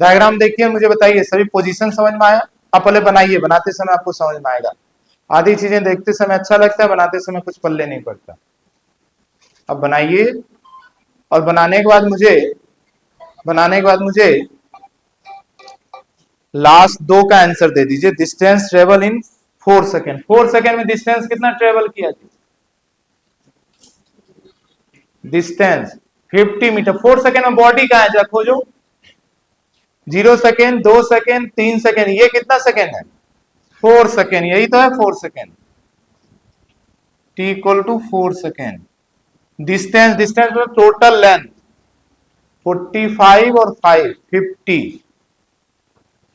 डायग्राम देखिए, मुझे बताइए सभी पोजीशन समझ में आया? आप पहले बनाइए, बनाते समय आपको समझ में आएगा। आधी चीजें देखते समय अच्छा लगता है, बनाते समय कुछ पल्ले नहीं पड़ता। अब बनाइए, और बनाने के बाद मुझे लास्ट दो का आंसर दे दीजिए। Distance travel in 4 second. 4 second में डिस्टेंस कितना ट्रेवल किया? Distance 50 metre. 4 सेकेंड में बॉडी कहां है? जा खोजो। 0 सेकेंड, 2 सेकेंड, 3 सेकेंड, ये कितना सेकेंड है? 4 सेकेंड। यही तो है 4 second. t equal to 4 second. Distance में टोटल लेंथ 45 और 5 50,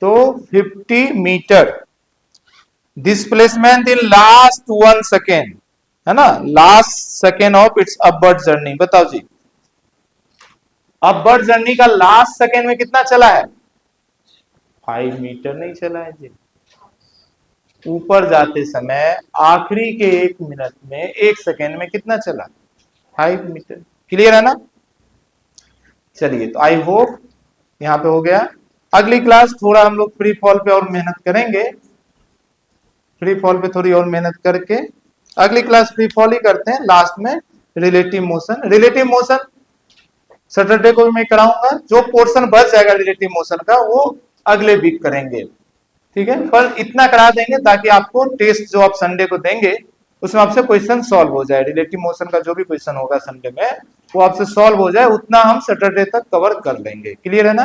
तो 50 metre. Displacement in last 1 second, है ना, last second of its upward journey. बताओ जी, अपवर्ड जर्नी का लास्ट सेकेंड में कितना चला है? 5 मीटर नहीं चला है जी। ऊपर जाते समय आखिरी के 1 मिनट में 1 सेकेंड में कितना चला? 5 मीटर। क्लियर है ना? चलिए, तो आई होप यहां पे हो गया। अगली क्लास थोड़ा हम लोग फ्री फॉल पे और मेहनत करेंगे। फ्री फॉल पे थोड़ी और मेहनत करके अगली क्लास फ्री फॉल ही करते हैं। लास्ट में रिलेटिव मोशन सैटरडे को मैं कराऊंगा। जो पोर्शन बच जाएगा रिलेटिव मोशन का, वो अगले वीक करेंगे। ठीक है, पर इतना करा देंगे ताकि आपको टेस्ट जो आप संडे को देंगे उसमें आपसे क्वेश्चन सॉल्व हो जाए। रिलेटिव मोशन का जो भी क्वेश्चन होगा संडे में, वो आपसे सॉल्व हो जाए, उतना हम सैटरडे तक कवर कर लेंगे। क्लियर है ना?